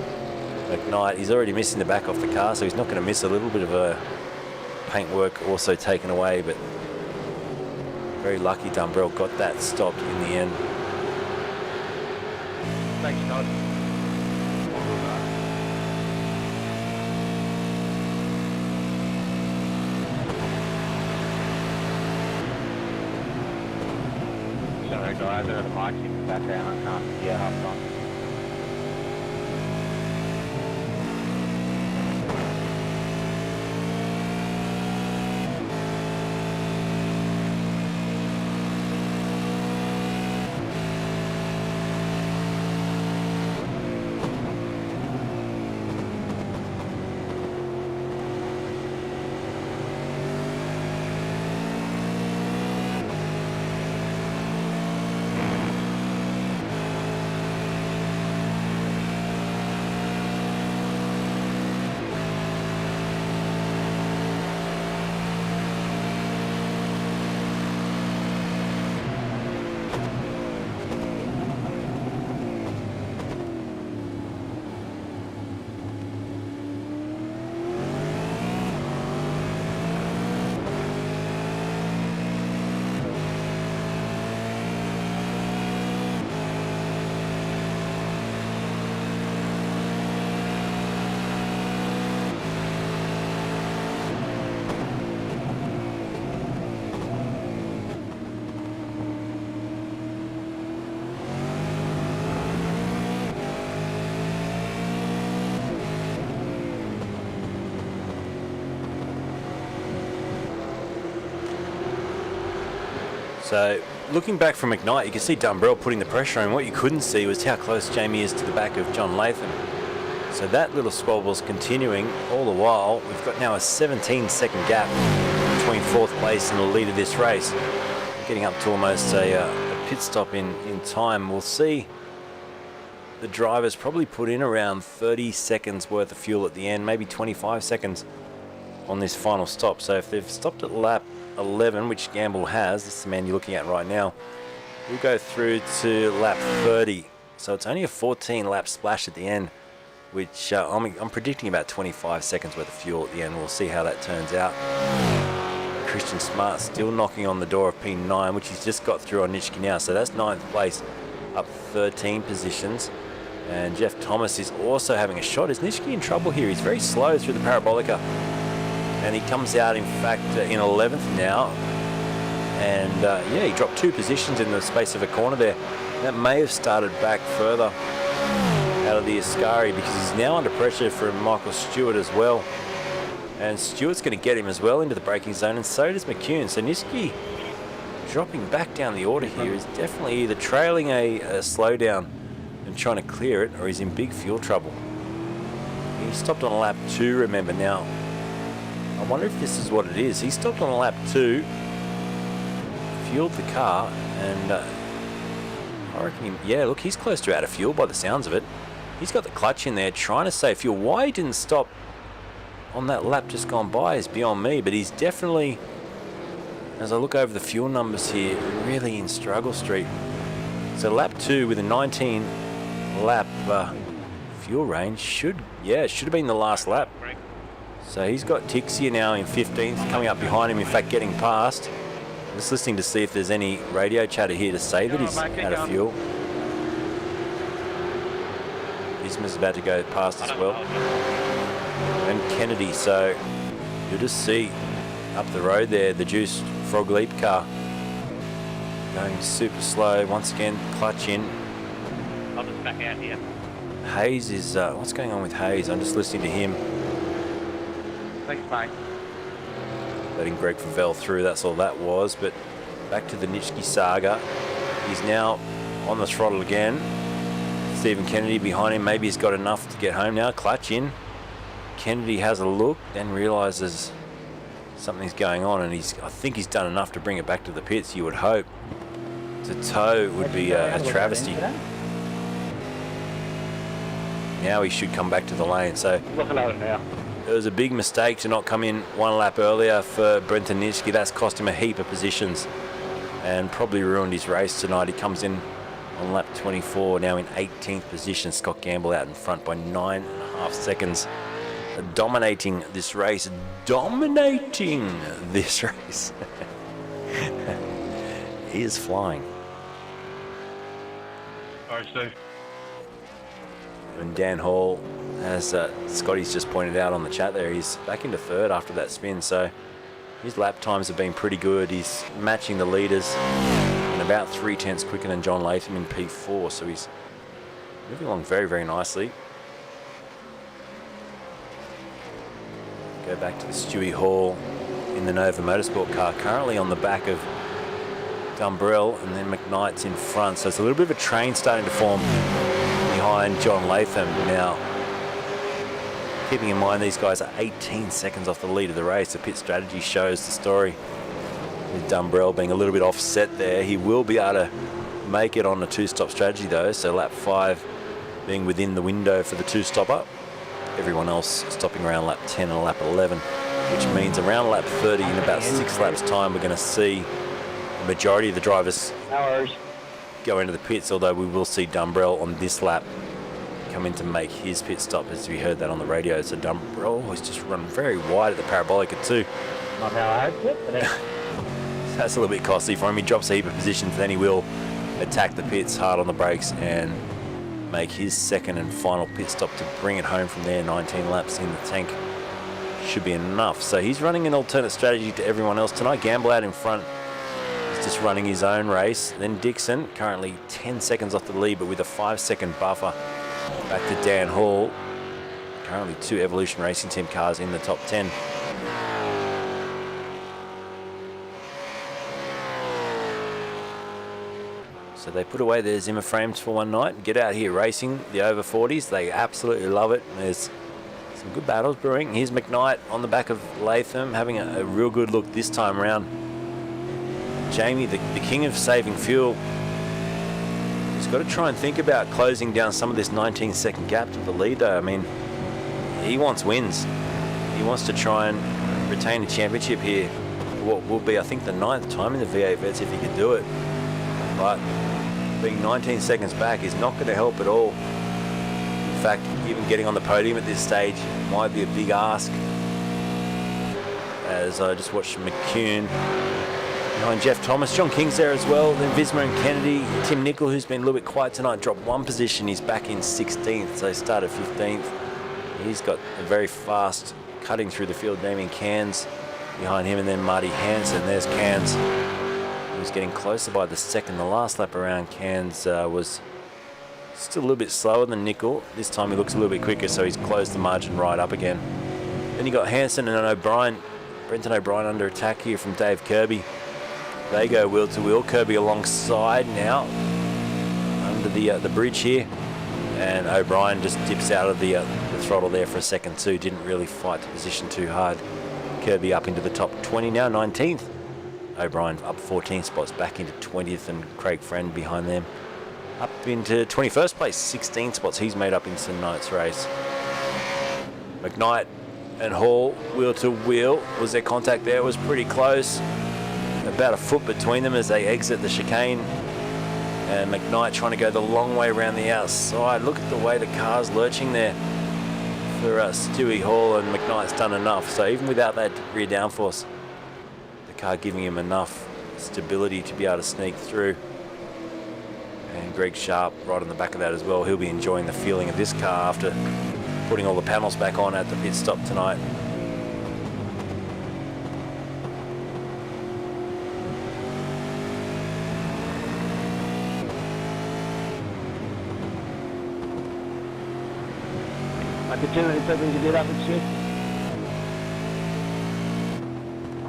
McKnight, he's already missing the back off the car, so he's not going to miss a little bit of a paintwork also taken away, but very lucky Dumbrell got that stopped in the end. Thanks, Todd. Sorry guys, I got the mic in the background, I can't hear half the time. So looking back from McKnight, you can see Dumbrell putting the pressure on. What you couldn't see was how close Jamie is to the back of John Latham. So that little squabble's continuing all the while. We've got now a 17-second gap between 4th place and the lead of this race. Getting up to almost a pit stop in time. We'll see the drivers probably put in around 30 seconds worth of fuel at the end, maybe 25 seconds on this final stop. So if they've stopped at lap 11, which Gamble has, this is the man you're looking at right now, we'll go through to lap 30. So it's only a 14 lap splash at the end, which I'm predicting about 25 seconds worth of fuel at the end. We'll see how that turns out. Christian Smart still knocking on the door of P9, which he's just got through on Nitschke now. So that's 9th place, up 13 positions. And Jeff Thomas is also having a shot. Is Nitschke in trouble here? He's very slow through the Parabolica. And he comes out, in fact, in 11th now. And yeah, he dropped 2 positions in the space of a corner there. That may have started back further out of the Ascari, because he's now under pressure from Michael Stewart as well. And Stewart's going to get him as well into the braking zone, and so does McCune. So Nitschke dropping back down the order here is definitely either trailing a slowdown and trying to clear it, or he's in big fuel trouble. He stopped on lap 2, remember now. I wonder if this is what it is. He stopped on lap 2, fueled the car, and I reckon, yeah, look, he's close to out of fuel by the sounds of it. He's got the clutch in there trying to save fuel. Why he didn't stop on that lap just gone by is beyond me, but he's definitely as I look over the fuel numbers here, really in struggle street. So lap 2 with a 19 lap fuel range should have been the last lap. So he's got Tixia now in 15th, coming up behind him, in fact getting past. Just listening to see if there's any radio chatter here to say that he's out of fuel. Isma's about to go past as well. And Kennedy, so you'll just see up the road there the Juice Frog Leap car going super slow. Once again, clutch in. I'll just back out here. Hayes is, what's going on with Hayes? I'm just listening to him. Thanks, mate. Letting Greg Favell through, that's all that was. But back to the Nitschke saga. He's now on the throttle again. Stephen Kennedy behind him. Maybe he's got enough to get home now. Clutch in. Kennedy has a look, then realises something's going on, and I think he's done enough to bring it back to the pits, you would hope. To tow would be a travesty. Now he should come back to the lane. So Looking at it now. it was a big mistake to not come in one lap earlier for Brenton Nitschke. That's cost him a heap of positions and probably ruined his race tonight. He comes in on lap 24, now in 18th position. Scott Gamble out in front by 9.5 seconds. Dominating this race. He is flying. Sorry, Steve. And Dan Hall, as Scotty's just pointed out on the chat there, he's back into third after that spin. So his lap times have been pretty good. He's matching the leaders and about 0.3 quicker than John Latham in P4. So he's moving along very, very nicely. Go back to the Stewie Hall in the Nova Motorsport car, currently on the back of Dumbrell, and then McKnight's in front. So it's a little bit of a train starting to form behind John Latham now. Keeping in mind these guys are 18 seconds off the lead of the race. The pit strategy shows the story. With Dumbrell being a little bit offset there, he will be able to make it on the two-stop strategy though. So lap 5 being within the window for the two-stopper. Everyone else stopping around lap 10 and lap 11, which means around lap 30 in about 6 laps time we're going to see the majority of the drivers go into the pits, although we will see Dumbrell on this lap come in to make his pit stop, as we heard that on the radio. So Dumbrell has just run very wide at the Parabolica too. Not how I hoped it, but That's a little bit costly for him. He drops a heap of positions, then he will attack the pits hard on the brakes and make his second and final pit stop to bring it home from there. 19 laps in the tank should be enough. So he's running an alternate strategy to everyone else tonight. Gamble out in front. He's just running his own race. Then Dixon, currently 10 seconds off the lead, but with a 5-second buffer. Back to Dan Hall. Currently 2 Evolution Racing Team cars in the top 10. So they put away their Zimmer frames for one night, get out here racing the over 40s. They absolutely love it. There's some good battles brewing. Here's McKnight on the back of Latham, having a real good look this time around. Jamie, the king of saving fuel, he's got to try and think about closing down some of this 19-second gap to the lead though. I mean, he wants wins. He wants to try and retain a championship here. What will be, I think, the 9th time in the V8 Vets if he could do it. But being 19 seconds back is not going to help at all. In fact, even getting on the podium at this stage might be a big ask. As I just watched McCune behind Jeff Thomas. John King's there as well. Then Visma and Kennedy. Tim Nicol, who's been a little bit quiet tonight, dropped 1 position. He's back in 16th, so he started 15th. He's got a very fast cutting through the field. Damien Cairns behind him, and then Marty Hansen. There's Cairns. He was getting closer by the second. The last lap around, Cairns was still a little bit slower than Nicol. This time he looks a little bit quicker, so he's closed the margin right up again. Then you got Hansen and O'Brien. Brenton O'Brien under attack here from Dave Kirby. They go wheel to wheel. Kirby alongside now under the bridge here, and O'Brien just dips out of the throttle there for a second too. Didn't really fight the position too hard. Kirby up into the top 20 now, 19th. O'Brien up 14 spots back into 20th, and Craig Friend behind them up into 21st place, 16 spots he's made up in tonight's race. McKnight and Hall wheel to wheel. Was there contact there? It was pretty close. about a foot between them as they exit the chicane. And McKnight trying to go the long way around the outside. Look at the way the car's lurching there for Stewie Hall, and McKnight's done enough. So even without that rear downforce, the car giving him enough stability to be able to sneak through. And Greg Sharp right on the back of that as well. He'll be enjoying the feeling of this car after putting all the panels back on at the pit stop tonight.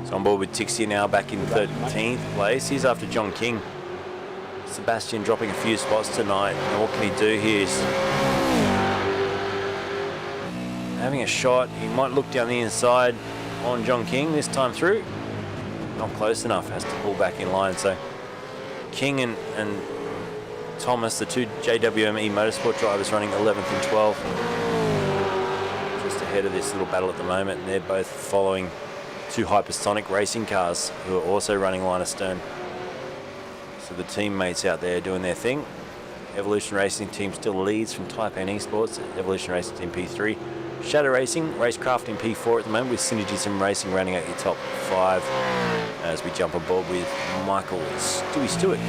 So on board with Tixie now back in 13th place. He's after John King. Sebastian dropping a few spots tonight. And what can he do here? He's having a shot. He might look down the inside on John King this time through. Not close enough. Has to pull back in line. So King and Thomas, the two JWME Motorsport drivers, running 11th and 12th. Ahead of this little battle at the moment, and they're both following two hypersonic racing cars who are also running line astern. So the teammates out there doing their thing. Evolution Racing Team still leads from Taipan eSports. Evolution Racing Team P3. Shadow Racing, Racecraft in P4 at the moment, with Synergy Sim Racing running out your top 5 as we jump aboard with Michael Stewie Stewart.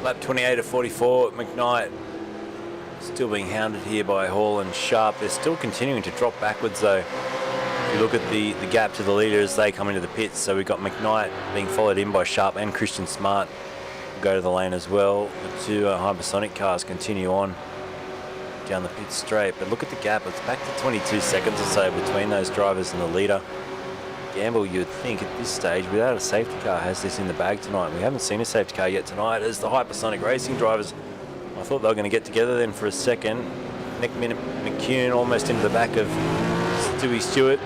Lap 28 of 44, McKnight still being hounded here by Hall and Sharp. They're still continuing to drop backwards though. If you look at the gap to the leaders, they come into the pits. So we've got McKnight being followed in by Sharp and Christian Smart go to the lane as well. The two hypersonic cars continue on down the pit straight. But look at the gap, it's back to 22 seconds or so between those drivers and the leader. Gamble, you'd think at this stage, without a safety car, has this in the bag tonight. We haven't seen a safety car yet tonight as the hypersonic racing drivers. I thought they were going to get together then for a second. Nick McCune almost into the back of Stewie Stewart.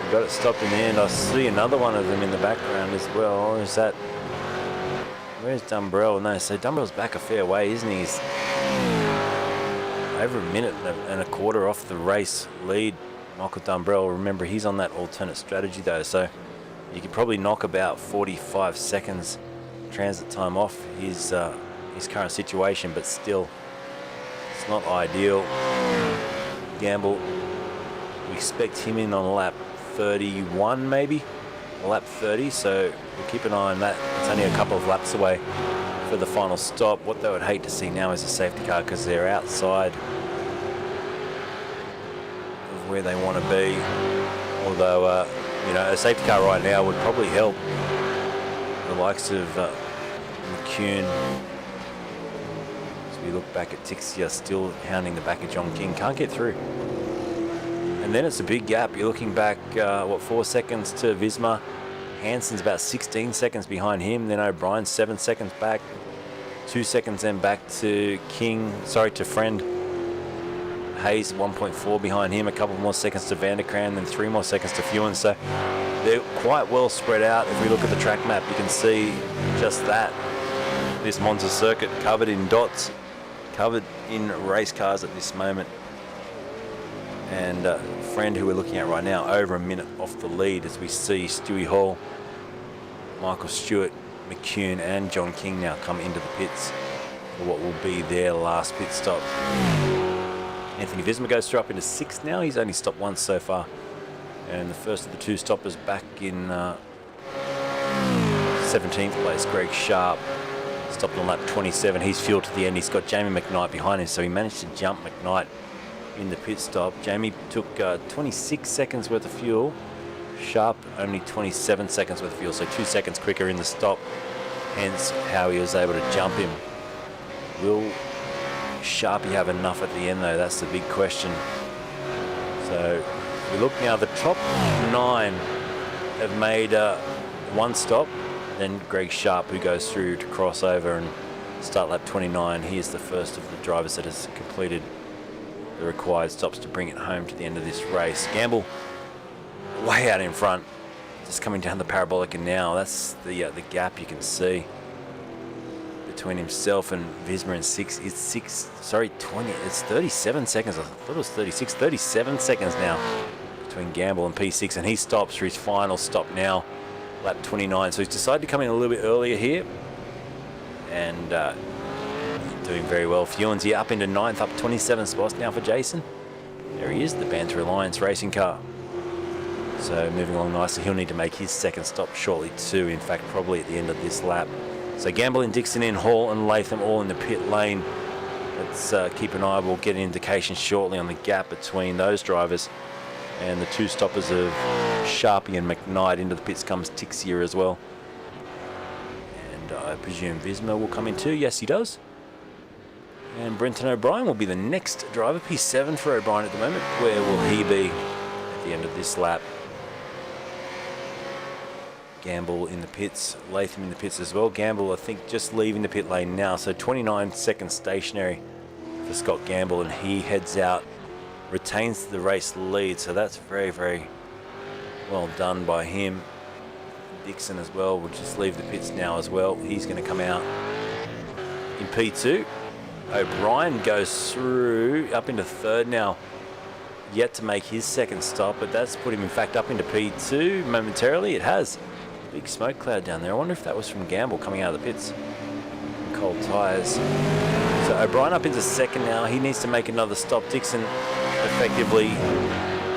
We got it stopped in the end. I see another one of them in the background as well. Is that... Where's Dumbrell? No, so Dumbrell's back a fair way, isn't he? He's over a minute and a quarter off the race lead. Michael Dumbrell, remember he's on that alternate strategy though, so you could probably knock about 45 seconds transit time off his current situation, but still it's not ideal. Gamble, we expect him in on lap 31 maybe, lap 30, so we'll keep an eye on that. It's only a couple of laps away for the final stop. What they would hate to see now is a safety car, because they're outside where they want to be. Although, you know, a safety car right now would probably help the likes of McCune. As we look back at Tixia, still hounding the back of John King, can't get through. And then it's a big gap. You're looking back, 4 seconds to Visma. Hansen's about 16 seconds behind him. Then O'Brien 7 seconds back. 2 seconds then back to King, sorry, to Friend. Hayes 1.4 behind him, a couple more seconds to Vanderkran, then 3 more seconds to Fuhren. So they're quite well spread out. If we look at the track map, you can see just that. This Monza circuit covered in dots, covered in race cars at this moment. And friend who we're looking at right now, over a minute off the lead as we see Stewie Hall, Michael Stewart, McCune and John King now come into the pits for what will be their last pit stop. Anthony Visma goes through up into 6th now. He's only stopped once so far. And the first of the 2 stoppers back in 17th place, Greg Sharp, stopped on lap 27. He's fueled to the end. He's got Jamie McKnight behind him, so he managed to jump McKnight in the pit stop. Jamie took 26 seconds worth of fuel. Sharp only 27 seconds worth of fuel, so 2 seconds quicker in the stop. Hence how he was able to jump him. Will Sharpie have enough at the end though? That's the big question. So we look now, the top 9 have made 1 stop. Then Greg Sharp, who goes through to cross over and start lap 29. He is the first of the drivers that has completed the required stops to bring it home to the end of this race. Gamble way out in front, just coming down the parabolic, and now that's the gap you can see between himself and Visma in 6. It's 20. It's 37 seconds. I thought it was 36. 37 seconds now between Gamble and P6, and he stops for his final stop now, lap 29. So he's decided to come in a little bit earlier here, and doing very well. Fuhlen's here up into 9th, up 27 spots now for Jason. There he is, the Banter Alliance racing car. So moving along nicely. He'll need to make his second stop shortly too. In fact, probably at the end of this lap. So Gamble and Dixon in, Hall and Latham all in the pit lane. Let's keep an eye. We'll get an indication shortly on the gap between those drivers. And the 2 stoppers of Sharpie and McKnight. Into the pits comes Tixier as well. And I presume Visma will come in too. Yes, he does. And Brenton O'Brien will be the next driver. P7 for O'Brien at the moment. Where will he be at the end of this lap? Gamble in the pits, Latham in the pits as well. Gamble, I think, just leaving the pit lane now. So 29 seconds stationary for Scott Gamble, and he heads out, retains the race lead. So that's very, very well done by him. Dixon as well will just leave the pits now as well. He's going to come out in P2. O'Brien goes through up into 3rd now. Yet to make his second stop, but that's put him in fact up into P2 momentarily. It has. Big smoke cloud down there. I wonder if that was from Gamble coming out of the pits. Cold tyres. So O'Brien up into 2nd now. He needs to make another stop. Dixon effectively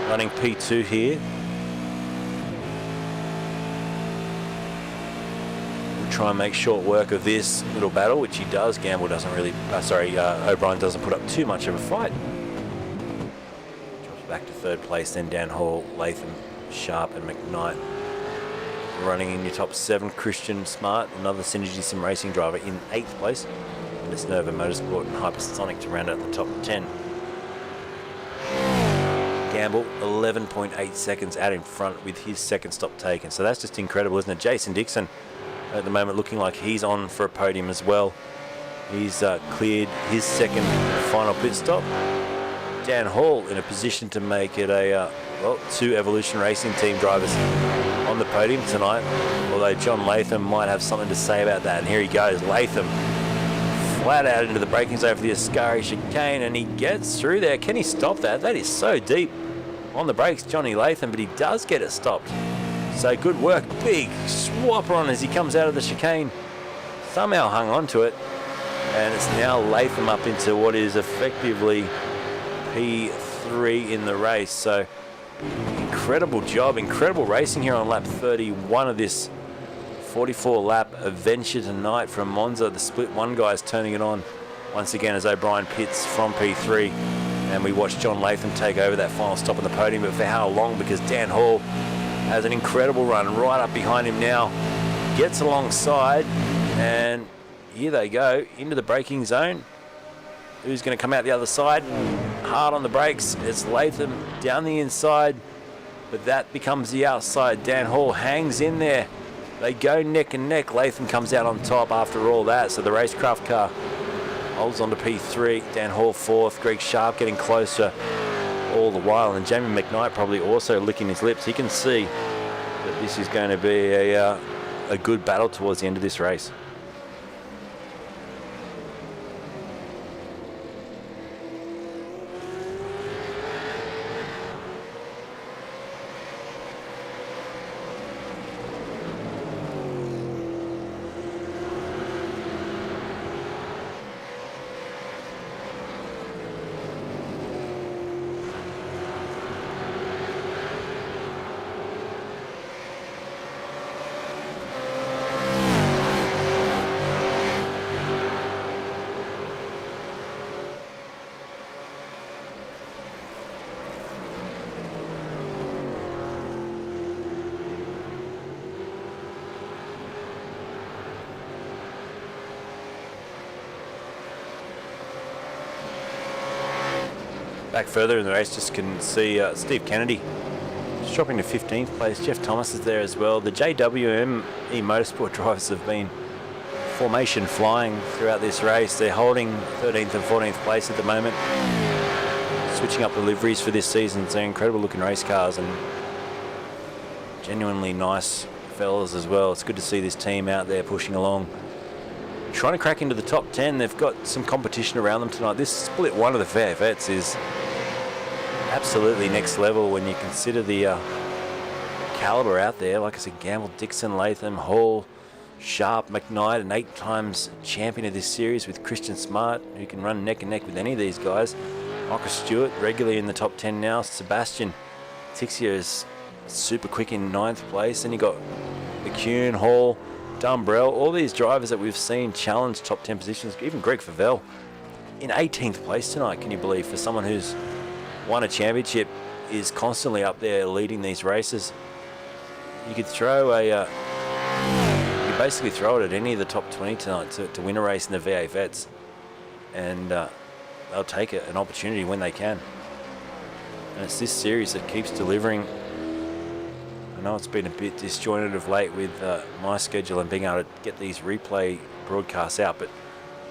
running P2 here. We'll try and make short work of this little battle, which he does. Gamble doesn't really, O'Brien doesn't put up too much of a fight. Drops back to 3rd place, then Dan Hall, Latham, Sharp and McKnight. Running in your top 7, Christian Smart, another Synergy Sim Racing driver, in 8th place. And it's Nova Motorsport and Hypersonic to round out the top 10. Gamble 11.8 seconds out in front with his second stop taken. So that's just incredible, isn't it? Jason Dixon at the moment looking like he's on for a podium as well. He's cleared his second final pit stop. Dan Hall in a position to make it a, 2 Evolution Racing Team drivers on the podium tonight, although John Latham might have something to say about that. And here he goes, Latham flat out into the braking zone for the Ascari chicane, and he gets through there. Can he stop that? That is so deep on the brakes, Johnny Latham, but he does get it stopped. So good work. Big swapper on as he comes out of the chicane. Somehow hung on to it, and it's now Latham up into what is effectively P3 in the race. So incredible job, incredible racing here on lap 31 of this 44 lap adventure tonight from Monza. The split 1 guys turning it on once again as O'Brien pits from P3, and we watch John Latham take over that final stop on the podium. But for how long? Because Dan Hall has an incredible run right up behind him now, gets alongside, and here they go into the braking zone. Who's going to come out the other side? Hard on the brakes. It's Latham down the inside, but that becomes the outside. Dan Hall hangs in there. They go neck and neck. Latham comes out on top after all that. So the racecraft car holds on to P3. Dan Hall 4th. Greg Sharp getting closer all the while. And Jamie McKnight probably also licking his lips. He can see that this is going to be a good battle towards the end of this race. Back further in the race, just can see Steve Kennedy just dropping to 15th place. Jeff Thomas is there as well. The JWM Motorsport drivers have been formation flying throughout this race. They're holding 13th and 14th place at the moment, switching up the liveries for this season. They're incredible looking race cars and genuinely nice fellas as well. It's good to see this team out there pushing along, trying to crack into the top 10. They've got some competition around them tonight. This split one of the V8s is absolutely next level when you consider the caliber out there. Like I said, Gamble, Dixon, Latham, Hall, Sharp, McKnight, an 8 times champion of this series with Christian Smart, who can run neck and neck with any of these guys. Michael Stewart regularly in the top 10 now. Sebastian Tixia is super quick in 9th place. Then you got McCune, Hall, Dumbrell, all these drivers that we've seen challenge top 10 positions. Even Greg Favell in 18th place tonight, can you believe, for someone who's won a championship, is constantly up there leading these races. You could throw you basically throw it at any of the top 20 tonight to win a race in the V8 Vets, and they'll take an opportunity when they can. And it's this series that keeps delivering. I know it's been a bit disjointed of late with my schedule and being able to get these replay broadcasts out, but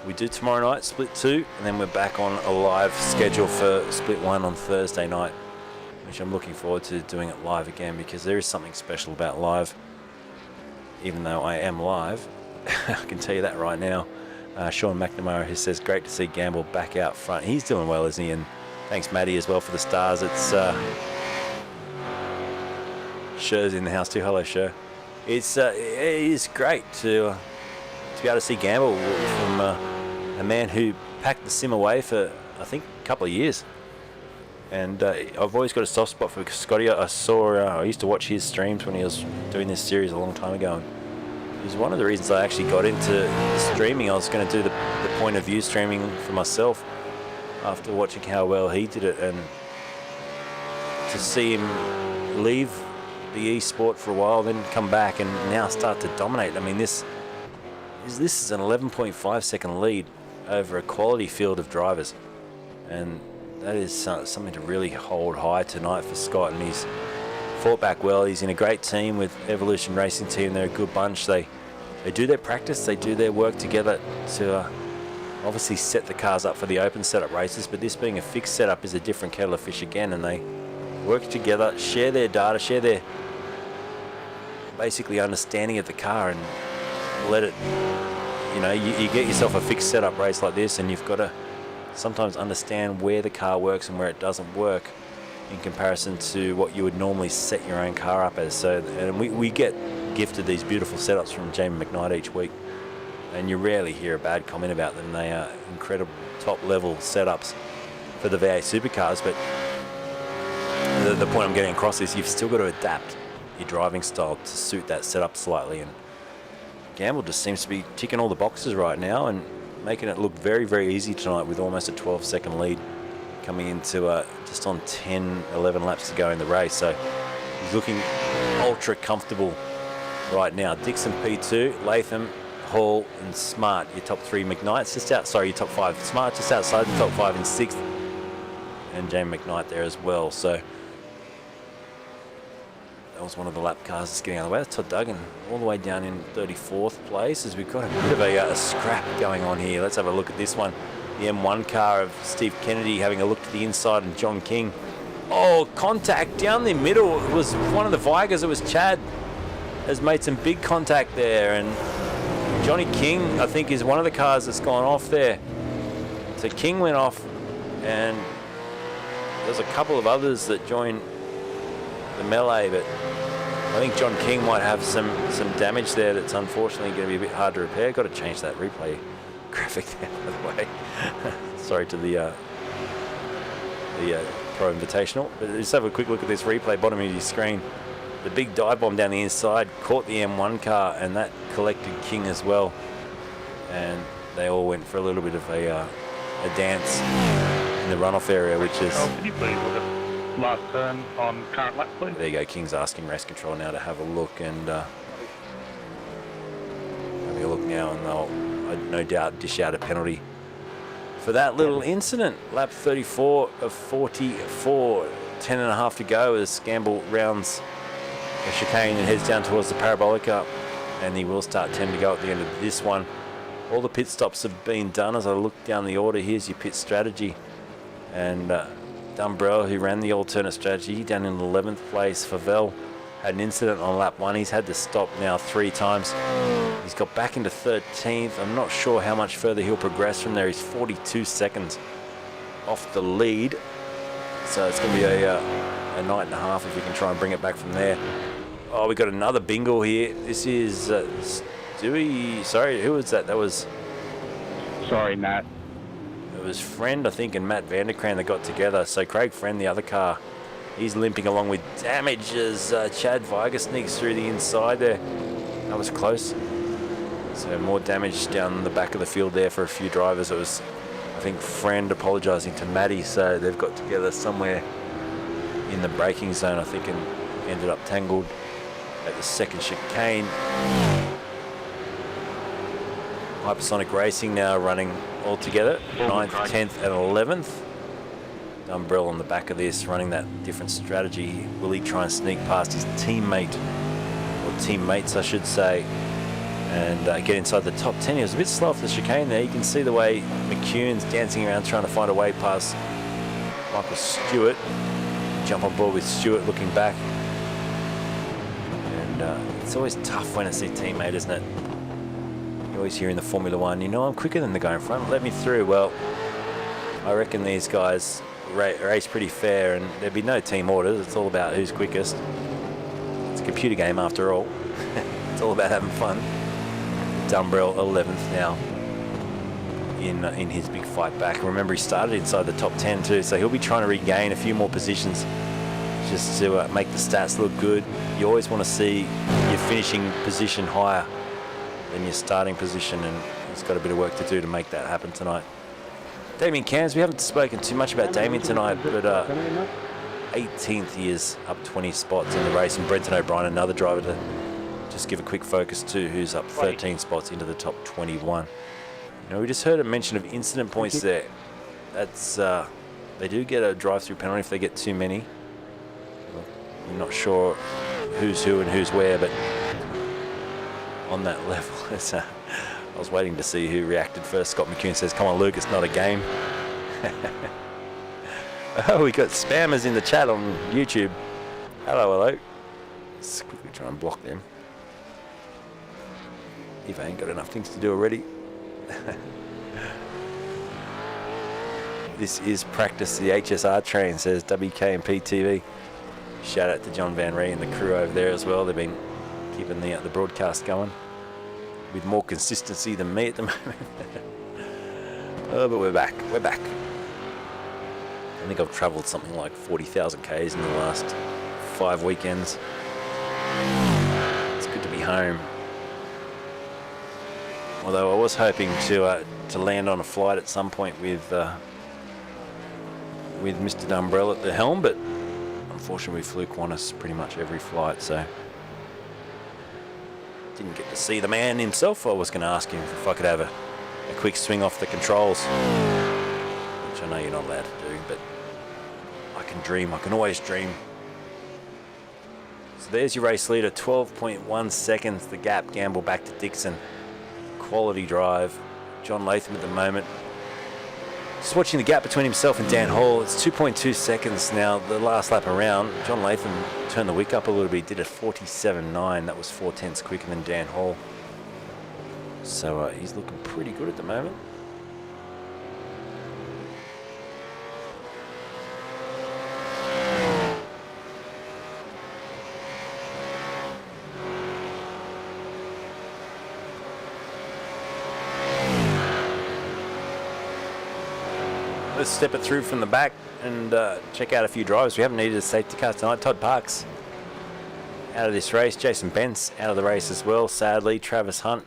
we do tomorrow night, split 2, and then we're back on a live schedule for split 1 on Thursday night, which I'm looking forward to doing it live again, because there is something special about live. Even though I am live, I can tell you that right now. Sean McNamara, who says, great to see Gamble back out front. He's doing well, isn't he? And thanks, Maddie, as well, for the stars. It's Sher's in the house too. Hello, Sher. It is great to be able to see Gamble from a man who packed the sim away for, I think, a couple of years. And I've always got a soft spot for Scotty. I used to watch his streams when he was doing this series a long time ago. And it was one of the reasons I actually got into streaming. I was going to do the point of view streaming for myself after watching how well he did it. And to see him leave the eSport for a while, then come back and now start to dominate. I mean, this is an 11.5 second lead over a quality field of drivers. And that is something to really hold high tonight for Scott, and he's fought back well. He's in a great team with Evolution Racing Team. They're a good bunch. They do their practice, they do their work together to obviously set the cars up for the open setup races, but this being a fixed setup is a different kettle of fish again, and they work together, share their data, share their basically understanding of the car, and let it, you get yourself a fixed setup race like this, and you've got to sometimes understand where the car works and where it doesn't work in comparison to what you would normally set your own car up as. So, and we get gifted these beautiful setups from Jamie McKnight each week, and you rarely hear a bad comment about them. They are incredible top level setups for the V8 Supercars, but the point I'm getting across is you've still got to adapt your driving style to suit that setup slightly, and Gamble just seems to be ticking all the boxes right now and making it look very, very easy tonight with almost a 12-second lead coming into just on 10, 11 laps to go in the race. So he's looking ultra comfortable right now. Dixon P2, Latham, Hall and Smart, your top 3. McKnight's just out, sorry, your top 5. Smart just outside the top 5 in 6th. And Jamie McKnight there as well. So That was one of the lap cars that's getting out of the way. That's Todd Duggan all the way down in 34th place as we've got a bit of a scrap going on here. Let's have a look at this one. The M1 car of Steve Kennedy having a look to the inside and John King. Oh, contact down the middle. It was one of the Vigors. It was Chad has made some big contact there, and Johnny King, I think, is one of the cars that's gone off there. So King went off, and there's a couple of others that joined the melee, but I think John King might have some damage there that's unfortunately going to be a bit hard to repair. Got to change that replay graphic there, by the way. Sorry to the Pro Invitational, but just have a quick look at this replay, bottom of your screen. The big dive bomb down the inside caught the M1 car, and that collected King as well. And they all went for a little bit of a dance in the runoff area, which is... Oh, can you please look at last turn on current lap, please? There you go. King's asking race control now to have a look, and having a look now, and they'll no doubt dish out a penalty for that little incident. Lap 34 of 44, 10.5 to go as Gamble rounds a chicane and heads down towards the Parabolica, and he will start 10 to go at the end of this one. All the pit stops have been done. As I look down the order, here's your pit strategy, and Dumbrell, who ran the alternate strategy, down in 11th place. Favell had an incident on lap 1. He's had to stop now 3 times. He's got back into 13th. I'm not sure how much further he'll progress from there. He's 42 seconds off the lead, so it's going to be a night and a half if we can try and bring it back from there. Oh, we got another bingle here. This is Stewie. Sorry, who was that? That was... Sorry, Matt. It was Friend, I think, and Matt Vanderkran that got together. So Craig Friend, the other car, he's limping along with damage as Chad Viger sneaks through the inside there. That was close. So more damage down the back of the field there for a few drivers. It was, I think, Friend apologising to Matty, so they've got together somewhere in the braking zone, I think, and ended up tangled at the second chicane. Hypersonic Racing now running all together, 9th, 10th and 11th. Dumbrell on the back of this, running that different strategy. Will he try and sneak past his teammate, or teammates I should say, and get inside the top 10? He was a bit slow off the chicane there. You can see the way McEwen's dancing around trying to find a way past Michael Stewart. Jump on board with Stewart looking back. And it's always tough when it's your teammate, isn't it? You always hear in the Formula One, you know, I'm quicker than the guy in front, let me through. Well, I reckon these guys race pretty fair, and there'd be no team orders. It's all about who's quickest. It's a computer game after all. It's all about having fun. Dumbrell 11th now in his big fight back. Remember, he started inside the top 10 too, so he'll be trying to regain a few more positions just to make the stats look good. You always want to see your finishing position higher than your starting position, and he's got a bit of work to do to make that happen tonight. Damien Cairns, we haven't spoken too much about Damien tonight, but 18th he is up 20 spots in the race, and Brenton O'Brien, another driver to just give a quick focus to, who's up 13 spots into the top 21. You know, we just heard a mention of incident points there. That's they do get a drive-through penalty if they get too many. I'm not sure who's who and who's where, but on that level, I was waiting to see who reacted first. Scott McCune says, "Come on, Luke, it's not a game." Oh, we got spammers in the chat on YouTube. Hello. Let's quickly try and block them. If I ain't got enough things to do already. This is practice the HSR train, says WKMP TV. Shout out to John Van Ree and the crew over there as well. They've been keeping the broadcast going with more consistency than me at the moment. Oh, but we're back. I think I've travelled something like 40,000 Ks in the last 5 weekends. It's good to be home. Although I was hoping to land on a flight at some point with Mr. Dumbrell at the helm, but unfortunately we flew Qantas pretty much every flight, so didn't get to see the man himself. I was going to ask him if I could have a quick swing off the controls, which I know you're not allowed to do, but I can dream. I can always dream. So there's your race leader, 12.1 seconds. The gap, Gamble back to Dixon. Quality drive. John Latham at the moment. Just watching the gap between himself and Dan Hall. It's 2.2 seconds now, the last lap around. John Latham turned the wick up a little bit, did a 47.9. That was 4/10 quicker than Dan Hall. So he's looking pretty good at the moment. Let's step it through from the back and check out a few drivers. We haven't needed a safety car tonight. Todd Parks out of this race. Jason Bentz out of the race as well, sadly. Travis Hunt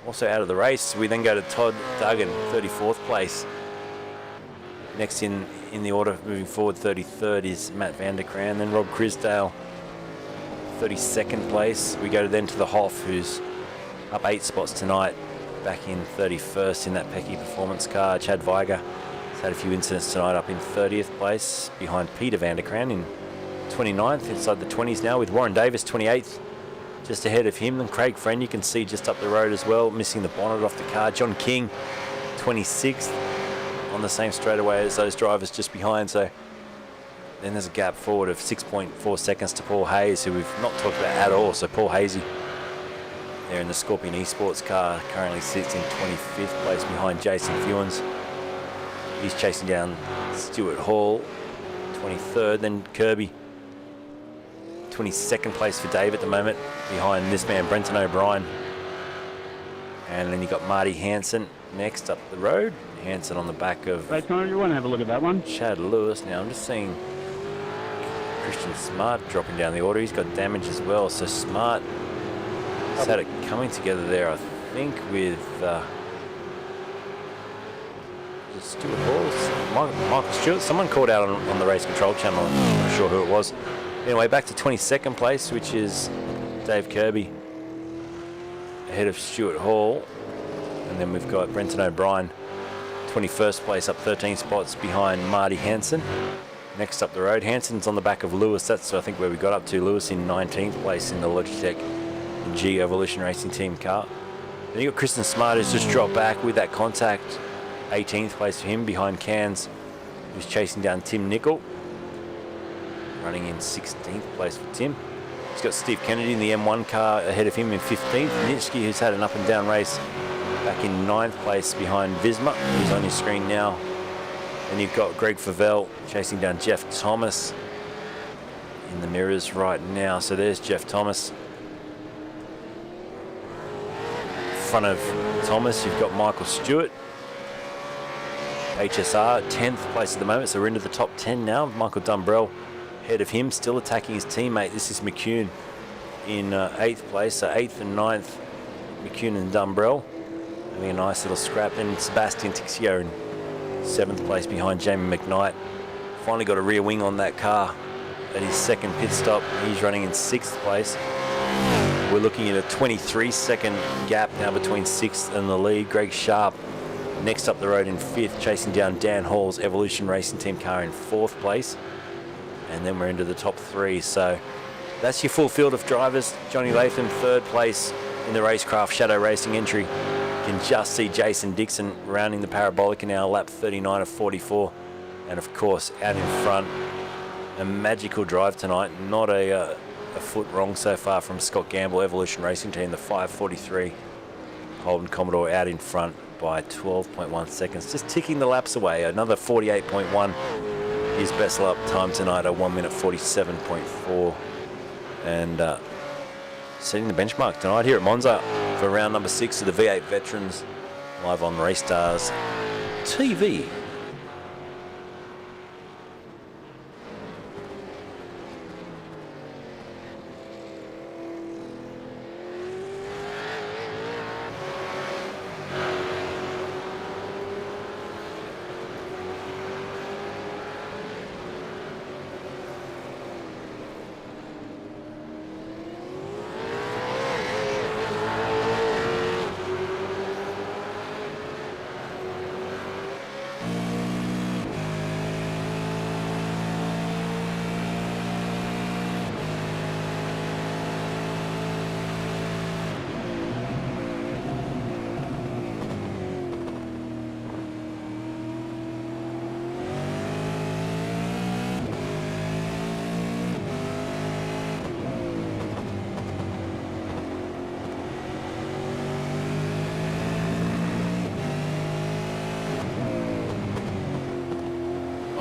also out of the race. We then go to Todd Duggan, 34th place. Next in the order moving forward, 33rd is Matt Vanderkran. Then Rob Crisdale, 32nd place. We go then to the Hoff, who's up 8 spots tonight, back in 31st in that Pecky performance car. Chad Viger had a few incidents tonight, up in 30th place behind Peter Vanderkran in 29th, inside the 20s now, with Warren Davis 28th just ahead of him. And Craig Friend you can see just up the road as well, missing the bonnet off the car. John King 26th on the same straightaway as those drivers just behind. So then there's a gap forward of 6.4 seconds to Paul Hayes, who we've not talked about at all. So Paul Hazy there in the Scorpion eSports car currently sits in 25th place behind Jason Fewens. He's chasing down Stuart Hall, 23rd. Then Kirby, 22nd place for Dave at the moment, behind this man, Brenton O'Brien. And then you got Marty Hansen next up the road. Hansen on the back of Right, Connor, you want to have a look at that one? Chad Lewis. Now I'm just seeing Christian Smart dropping down the order. He's got damage as well. So Smart has had it coming together there, I think, with Stuart Hall, Michael Stewart. Someone called out on the race control channel. I'm not sure who it was. Anyway, back to 22nd place, which is Dave Kirby ahead of Stuart Hall. And then we've got Brenton O'Brien, 21st place, up 13 spots behind Marty Hansen. Next up the road, Hansen's on the back of Lewis. That's, I think, where we got up to. Lewis in 19th place in the Logitech G Evolution Racing Team car. Then you got Kristen Smart, who's just dropped back with that contact. 18th place for him behind Cairns, who's chasing down Tim Nicol. Running in 16th place for Tim. He's got Steve Kennedy in the M1 car ahead of him in 15th. Nitschke, who's had an up and down race, back in 9th place behind Visma, who's on his screen now. And you've got Greg Favell chasing down Jeff Thomas in the mirrors right now. So there's Jeff Thomas. In front of Thomas, you've got Michael Stewart. HSR, 10th place at the moment, so we're into the top 10 now. Michael Dumbrell ahead of him, still attacking his teammate. This is McCune in 8th place, so 8th and 9th, McCune and Dumbrell having a nice little scrap. And Sebastian Tixio in 7th place behind Jamie McKnight. Finally got a rear wing on that car at his second pit stop. He's running in 6th place. We're looking at a 23-second gap now between 6th and the lead. Greg Sharp next up the road in 5th, chasing down Dan Hall's Evolution Racing Team car in 4th place. And then we're into the top 3. So that's your full field of drivers. Johnny Latham, 3rd place in the Racecraft Shadow Racing entry. You can just see Jason Dixon rounding the parabolic now, lap 39 of 44. And of course, out in front, a magical drive tonight. Not a foot wrong so far from Scott Gamble, Evolution Racing Team, the 5:43. Holden Commodore out in front by 12.1 seconds, just ticking the laps away. Another 48.1, his best lap time tonight, a 1 minute 47.4, and setting the benchmark tonight here at Monza for round number 6 of the V8 Veterans, live on RACESTARS TV.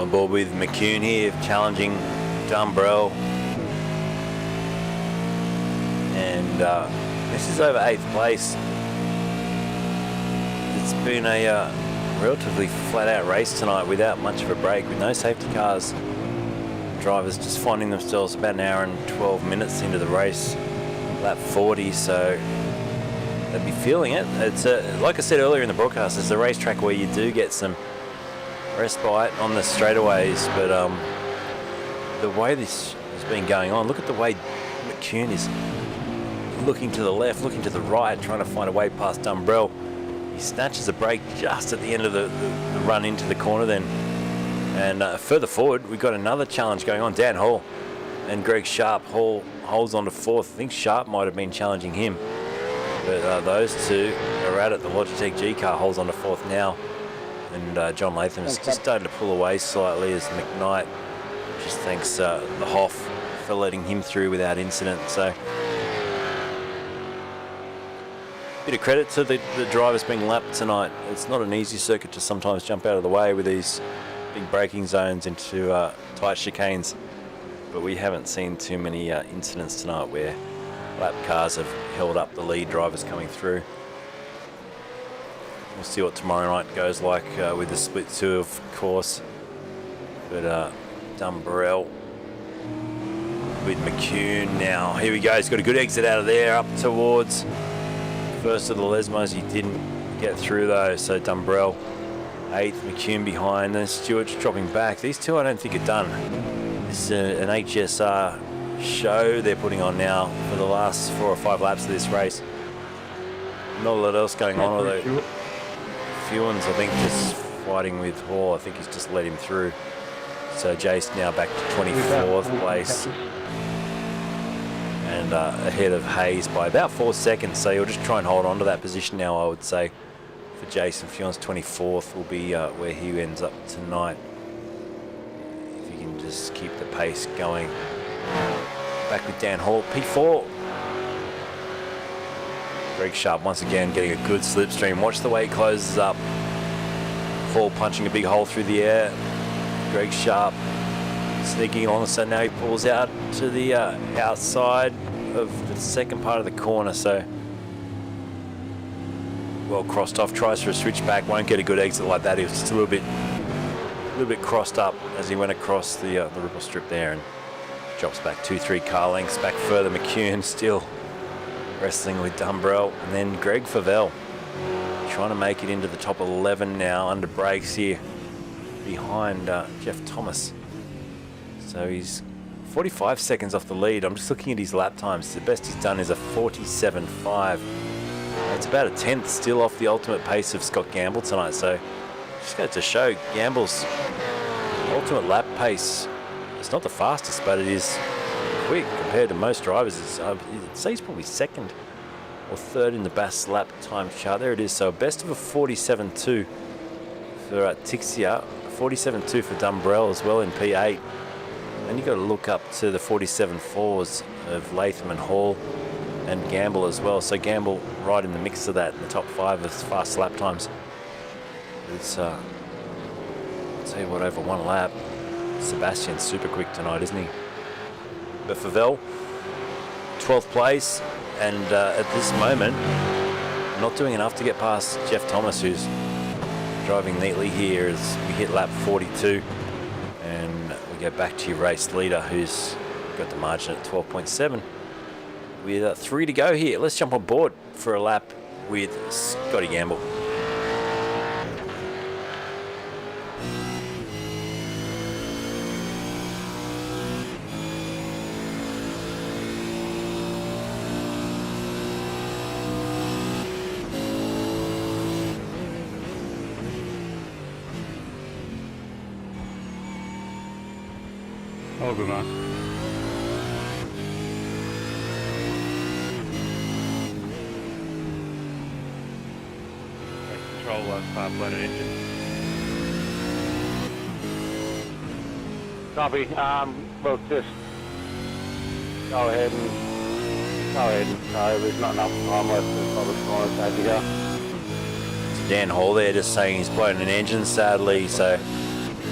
On board with McCune here, challenging Dumbrell. And this is over 8th place. It's been a relatively flat-out race tonight without much of a break, with no safety cars. Drivers just finding themselves about an hour and 12 minutes into the race, lap 40, so they'd be feeling it. It's like I said earlier in the broadcast, it's a racetrack where you do get some respite on the straightaways, but the way this has been going on, look at the way McCune is looking to the left, looking to the right, trying to find a way past Dumbrell. He snatches a break just at the end of the run into the corner then. And further forward, we've got another challenge going on. Dan Hall and Greg Sharp. Hall holds on to 4th. I think Sharp might have been challenging him. But those two are out at the Logitech G car. Holds on to 4th now. And John Latham is just starting to pull away slightly as McKnight just thanks the Hoff for letting him through without incident. So bit of credit to the drivers being lapped tonight. It's not an easy circuit to sometimes jump out of the way with these big braking zones into tight chicanes, but we haven't seen too many incidents tonight where lap cars have held up the lead drivers coming through. We'll see what tomorrow night goes like with the split 2, of course. But Dumbrell with McCune now. Here we go. He's got a good exit out of there up towards first of the Lesmos. He didn't get through though, so Dumbrell 8th, McCune behind, then Stewart's dropping back. These two I don't think are done. This is an HSR show they're putting on now for the last 4 or 5 laps of this race. Not a lot else going on, although Fewens I think just fighting with Hall. I think he's just let him through. So Jace now back to 24th place. And ahead of Hayes by about 4 seconds, so you'll just try and hold on to that position now, I would say. For Jason Fion's 24th will be where he ends up tonight. If he can just keep the pace going. Back with Dan Hall, P4. Greg Sharp once again getting a good slipstream. Watch the way he closes up. Hall punching a big hole through the air. Greg Sharp sneaking on, so now he pulls out to the outside of the second part of the corner, so well crossed off, tries for a switchback, won't get a good exit like that. He was just a little bit crossed up as he went across the ripple strip there, and drops back 2-3 car lengths back further. McCune still wrestling with Dumbrell, and then Greg Favell trying to make it into the top 11 now under brakes here behind Jeff Thomas. So he's 45 seconds off the lead. I'm just looking at his lap times. The best he's done is a 47.5. It's about a 10th still off the ultimate pace of Scott Gamble tonight. So just goes to show Gamble's ultimate lap pace. It's not the fastest, but it is quick compared to most drivers. I'd say he's probably 2nd or 3rd in the best lap time chart. There it is. So best of a 47.2 for Tixia, 47.2 for Dumbrell as well in P8. And you've got to look up to the 47.4s of Latham and Hall and Gamble as well. So Gamble right in the mix of that in the top 5 of fast lap times. It's, I'll tell you what, over 1 lap, Sebastian's super quick tonight, isn't he? But Favell, 12th place, and at this moment, not doing enough to get past Jeff Thomas, who's driving neatly here as we hit lap 42. And we go back to your race leader, who's got the margin at 12.7. With 3 to go here. Let's jump on board for a lap with Scotty Gamble. Oh, good man. Control start blended engine. Copy. We'll just go ahead and there's not enough time left to probably corner safety car. Dan Hall there just saying he's blown an engine sadly, so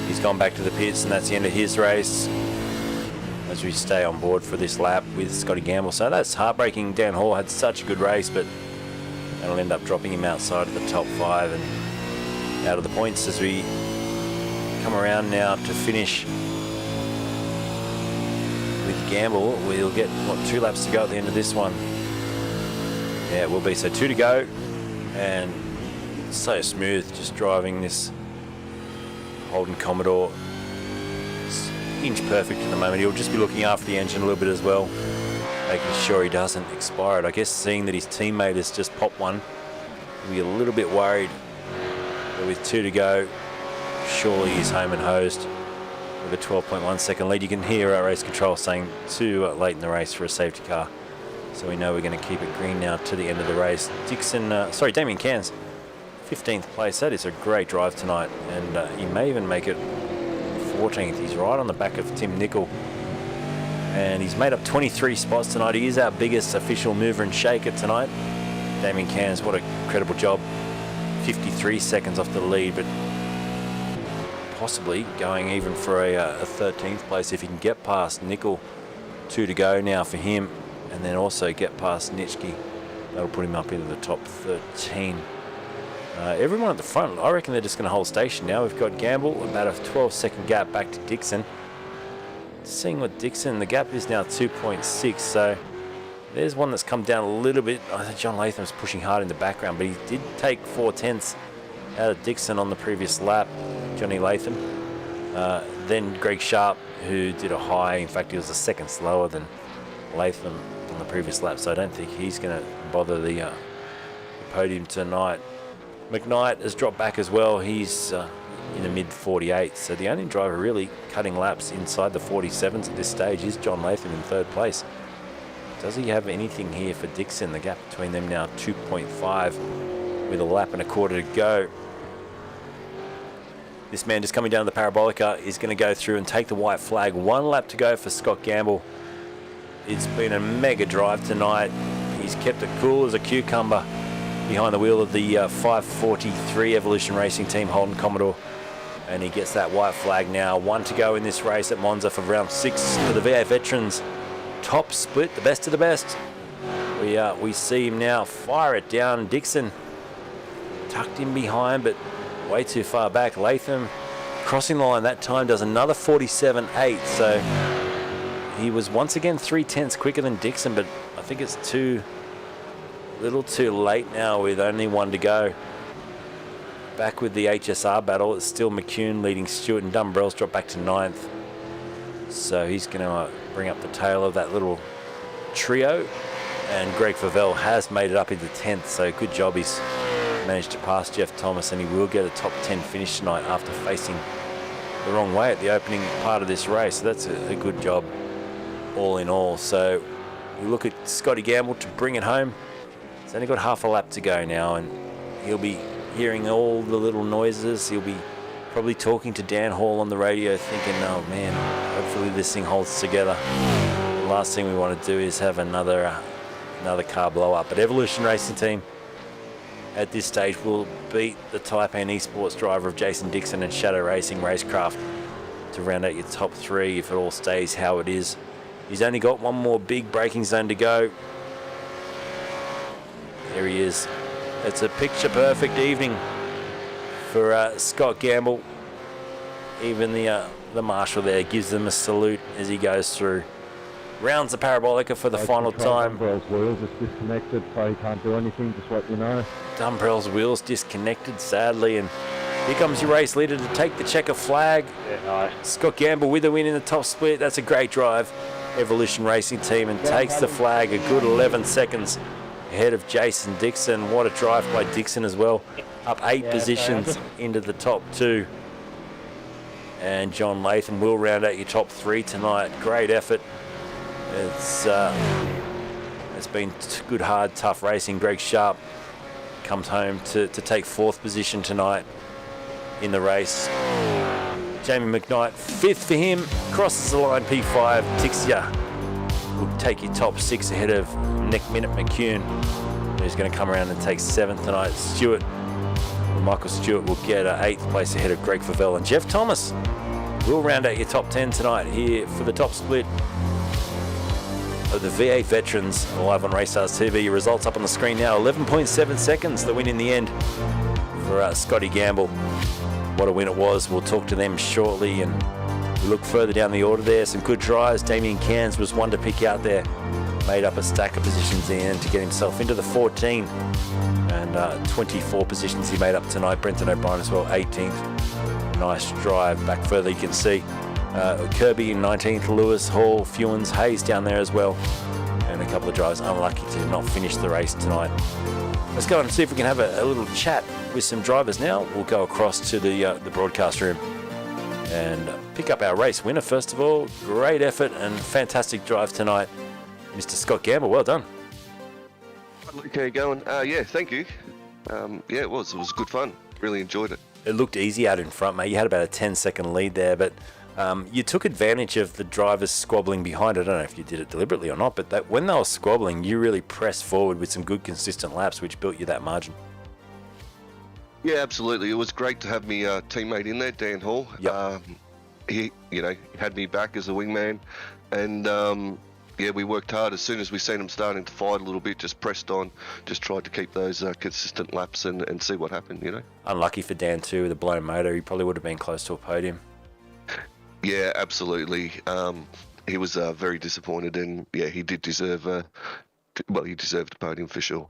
He's gone back to the pits, and that's the end of his race as we stay on board for this lap with Scotty Gamble. So that's heartbreaking. Dan Hall had such a good race, but that'll end up dropping him outside of the top 5 and out of the points as we come around now to finish with Gamble. We'll get, 2 laps to go at the end of this one. Yeah, it will be. So 2 to go, and so smooth just driving this Holden Commodore. It's inch perfect at the moment. He'll just be looking after the engine a little bit as well, making sure he doesn't expire it. I guess seeing that his teammate has just popped one, he'll be a little bit worried. But with 2 to go, surely he's home and hosed with a 12.1 second lead. You can hear our race control saying too late in the race for a safety car. So we know we're going to keep it green now to the end of the race. Damien Cairns, 15th place. That is a great drive tonight, and he may even make it 14th. He's right on the back of Tim Nicol, and he's made up 23 spots tonight. He is our biggest official mover and shaker tonight. Damien Cairns, what a incredible job. 53 seconds off the lead, but possibly going even for a 13th place if he can get past Nicol. 2 to go now for him, and then also get past Nitschke. That'll put him up into the top 13. Everyone at the front, I reckon they're just going to hold station now. We've got Gamble, about a 12-second gap back to Dixon. Seeing what Dixon, the gap is now 2.6, so there's one that's come down a little bit. I think John Latham's pushing hard in the background, but he did take 4/10 out of Dixon on the previous lap, Johnny Latham. Then Greg Sharp, who did a high, in fact he was a second slower than Latham on the previous lap, so I don't think he's going to bother the podium tonight. McKnight has dropped back as well. He's in the mid-48s, so the only driver really cutting laps inside the 47s at this stage is John Latham in 3rd place. Does he have anything here for Dixon? The gap between them now 2.5 with a lap and a quarter to go. This man just coming down the Parabolica is going to go through and take the white flag. 1 lap to go for Scott Gamble. It's been a mega drive tonight. He's kept it cool as a cucumber behind the wheel of the 543 Evolution Racing Team Holden Commodore, and he gets that white flag now. 1 to go in this race at Monza for round 6 for the V8 veterans. Top split, the best of the best. We see him now fire it down. Dixon tucked in behind, but way too far back. Latham crossing the line that time, does another 47.8, so he was once again 3/10 quicker than Dixon, but I think it's a little too late now with only 1 to go. Back with the HSR battle, it's still McCune leading Stewart, and Dumbrell's dropped back to 9th. So he's going to bring up the tail of that little trio, and Greg Favell has made it up into 10th, so good job. He's managed to pass Jeff Thomas, and he will get a top 10 finish tonight after facing the wrong way at the opening part of this race. So that's a good job all in all. So we look at Scotty Gamble to bring it home. He's only got half a lap to go now, and he'll be hearing all the little noises. He'll be probably talking to Dan Hall on the radio thinking, oh man, hopefully this thing holds together. The last thing we want to do is have another car blow up. But Evolution Racing Team at this stage will beat the Taipan eSports driver of Jason Dixon and Shadow Racing Racecraft to round out your top 3 if it all stays how it is. He's only got 1 more big braking zone to go. There he is. It's a picture-perfect evening for Scott Gamble. Even the marshal there gives them a salute as he goes through. Rounds the Parabolica for the final time. Dumbrell's wheels is disconnected, so he can't do anything, just let you know. Dumbrell's wheels disconnected, sadly, and here comes your race leader to take the checker flag. Yeah, nice. Scott Gamble with a win in the top split. That's a great drive. Evolution Racing Team, and takes the flag a good 11 seconds ahead of Jason Dixon. What a drive by Dixon as well. Up 8 positions into the top 2. And John Latham will round out your top 3 tonight. Great effort. It's been good, hard, tough racing. Greg Sharp comes home to take 4th position tonight in the race. Jamie McKnight, 5th for him. Crosses the line, P5. Tixia will take your top 6 ahead of Nick Minute McCune, who's going to come around and take 7th tonight. Stewart Michael Stewart will get 8th place ahead of Greg Favell, and Jeff Thomas will round out your top 10 tonight here for the top split of the V8 Veterans live on RACESTARS TV. Your results up on the screen now. 11.7 seconds, the win in the end for Scotty Gamble. What a win it was. We'll talk to them shortly, and we look further down the order there. Some good drives. Damien Cairns was one to pick out there. Made up a stack of positions in the end to get himself into the 14, and 24 positions he made up tonight. Brenton O'Brien as well, 18th. Nice drive back further, you can see. Kirby in 19th, Lewis, Hall, Fewens, Hayes down there as well. And a couple of drivers unlucky to not finish the race tonight. Let's go and see if we can have a little chat with some drivers now. We'll go across to the broadcast room and pick up our race winner. First of all, great effort and fantastic drive tonight, Mr. Scott Gamble. Well done. Luke, how you going? Yeah, thank you. Yeah, it was good fun. Really enjoyed it. It looked easy out in front, mate. You had about a 10-second lead there, but you took advantage of the drivers squabbling behind. I don't know if you did it deliberately or not, but when they were squabbling, you really pressed forward with some good consistent laps, which built you that margin. Yeah, absolutely. It was great to have me teammate in there, Dan Hall. Yep. He had me back as a wingman, and yeah, we worked hard. As soon as we seen him starting to fight a little bit, just pressed on, just tried to keep those consistent laps and see what happened. Unlucky for Dan too, with a blown motor. He probably would have been close to a podium. Yeah, absolutely. He was very disappointed, and yeah, he did deserve. He deserved a podium for sure.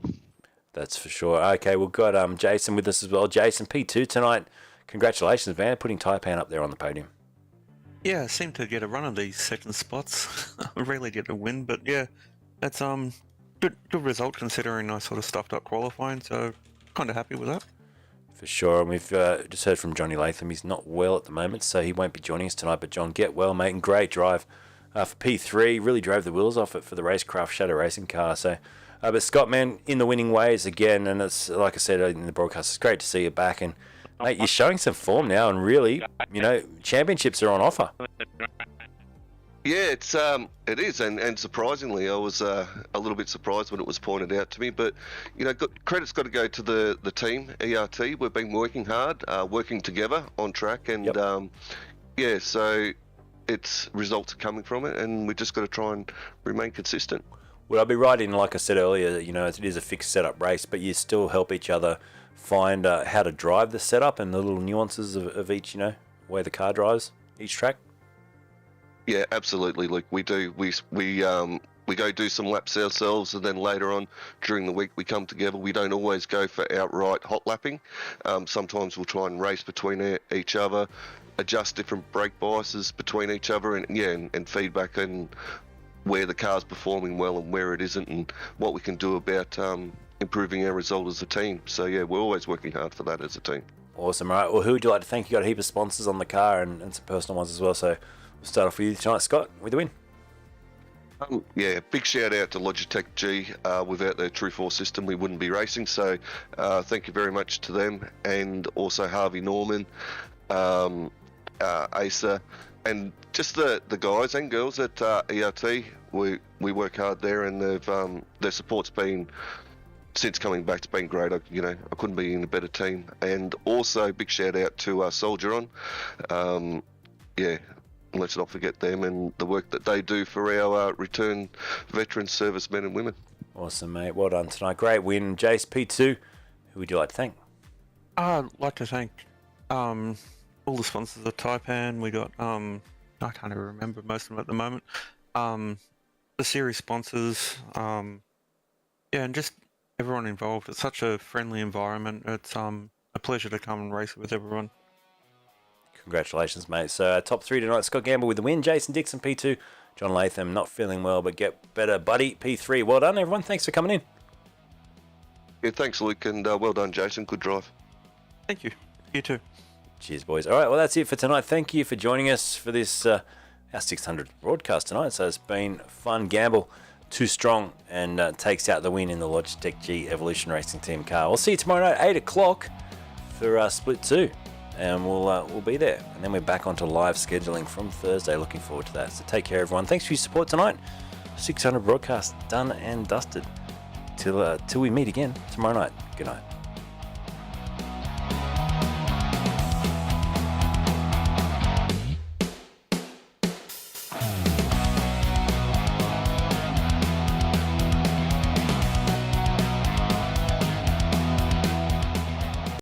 That's for sure. Okay, we've got Jason with us as well. Jason, P2 tonight. Congratulations, man, putting Taipan up there on the podium. Yeah, I seem to get a run of these second spots. I rarely get a win, but yeah, that's good result considering I sort of stuffed up qualifying, so kind of happy with that. For sure, and we've just heard from Johnny Latham. He's not well at the moment, so he won't be joining us tonight, but John, get well, mate, and great drive for P3. Really drove the wheels off it for the Racecraft Shadow Racing car. So, but Scott, man, in the winning ways again, and it's like I said in the broadcast, it's great to see you back, and mate, you're showing some form now, and really, championships are on offer. Yeah, it is, and surprisingly, I was a little bit surprised when it was pointed out to me. But credit's got to go to the team, ERT. We've been working hard, working together on track, and Yep. Yeah, so it's results are coming from it, and we just got to try and remain consistent. Would I be right in, like I said earlier, it is a fixed setup race, but you still help each other find how to drive the setup and the little nuances of each, where the car drives each track? Yeah, absolutely. Like we do, we go do some laps ourselves, and then later on during the week we come together. We don't always go for outright hot lapping. Sometimes we'll try and race between each other, adjust different brake biases between each other, and feedback and where the car's performing well and where it isn't, and what we can do about improving our result as a team. So yeah, we're always working hard for that as a team. Awesome. All right. Well, who would you like to thank? You got a heap of sponsors on the car and some personal ones as well. So we'll start off with you tonight, Scott, with the win. Yeah, big shout out to Logitech G. Without their True Force system, we wouldn't be racing. So thank you very much to them, and also Harvey Norman, Asa, and just the guys and girls at ERT. We work hard there, and their support's been, since coming back, it's been great. I couldn't be in a better team. And also big shout out to Soldier On. Yeah, let's not forget them and the work that they do for our return veteran servicemen and women. Awesome, mate. Well done tonight. Great win. Jace, P2, who would you like to thank? I'd like to thank all the sponsors of Taipan. We got, I can't even remember most of them at the moment. The series sponsors, yeah, and just everyone involved. It's such a friendly environment. It's a pleasure to come and race with everyone. Congratulations, mate. So top three tonight, Scott Gamble with the win, Jason Dixon, P2, John Latham not feeling well, but get better, buddy, P3. Well done, everyone. Thanks for coming in. Yeah, thanks, Luke, and well done, Jason. Good drive. Thank you. You too. Cheers, boys. All right, well, that's it for tonight. Thank you for joining us for this our 600 broadcast tonight. So it's been fun. Gamble, too strong, and takes out the win in the Logitech G Evolution Racing Team car. We'll see you tomorrow night, 8 o'clock for Split 2. And we'll be there. And then we're back onto live scheduling from Thursday. Looking forward to that. So take care, everyone. Thanks for your support tonight. 600 broadcasts done and dusted. Till we meet again tomorrow night. Good night.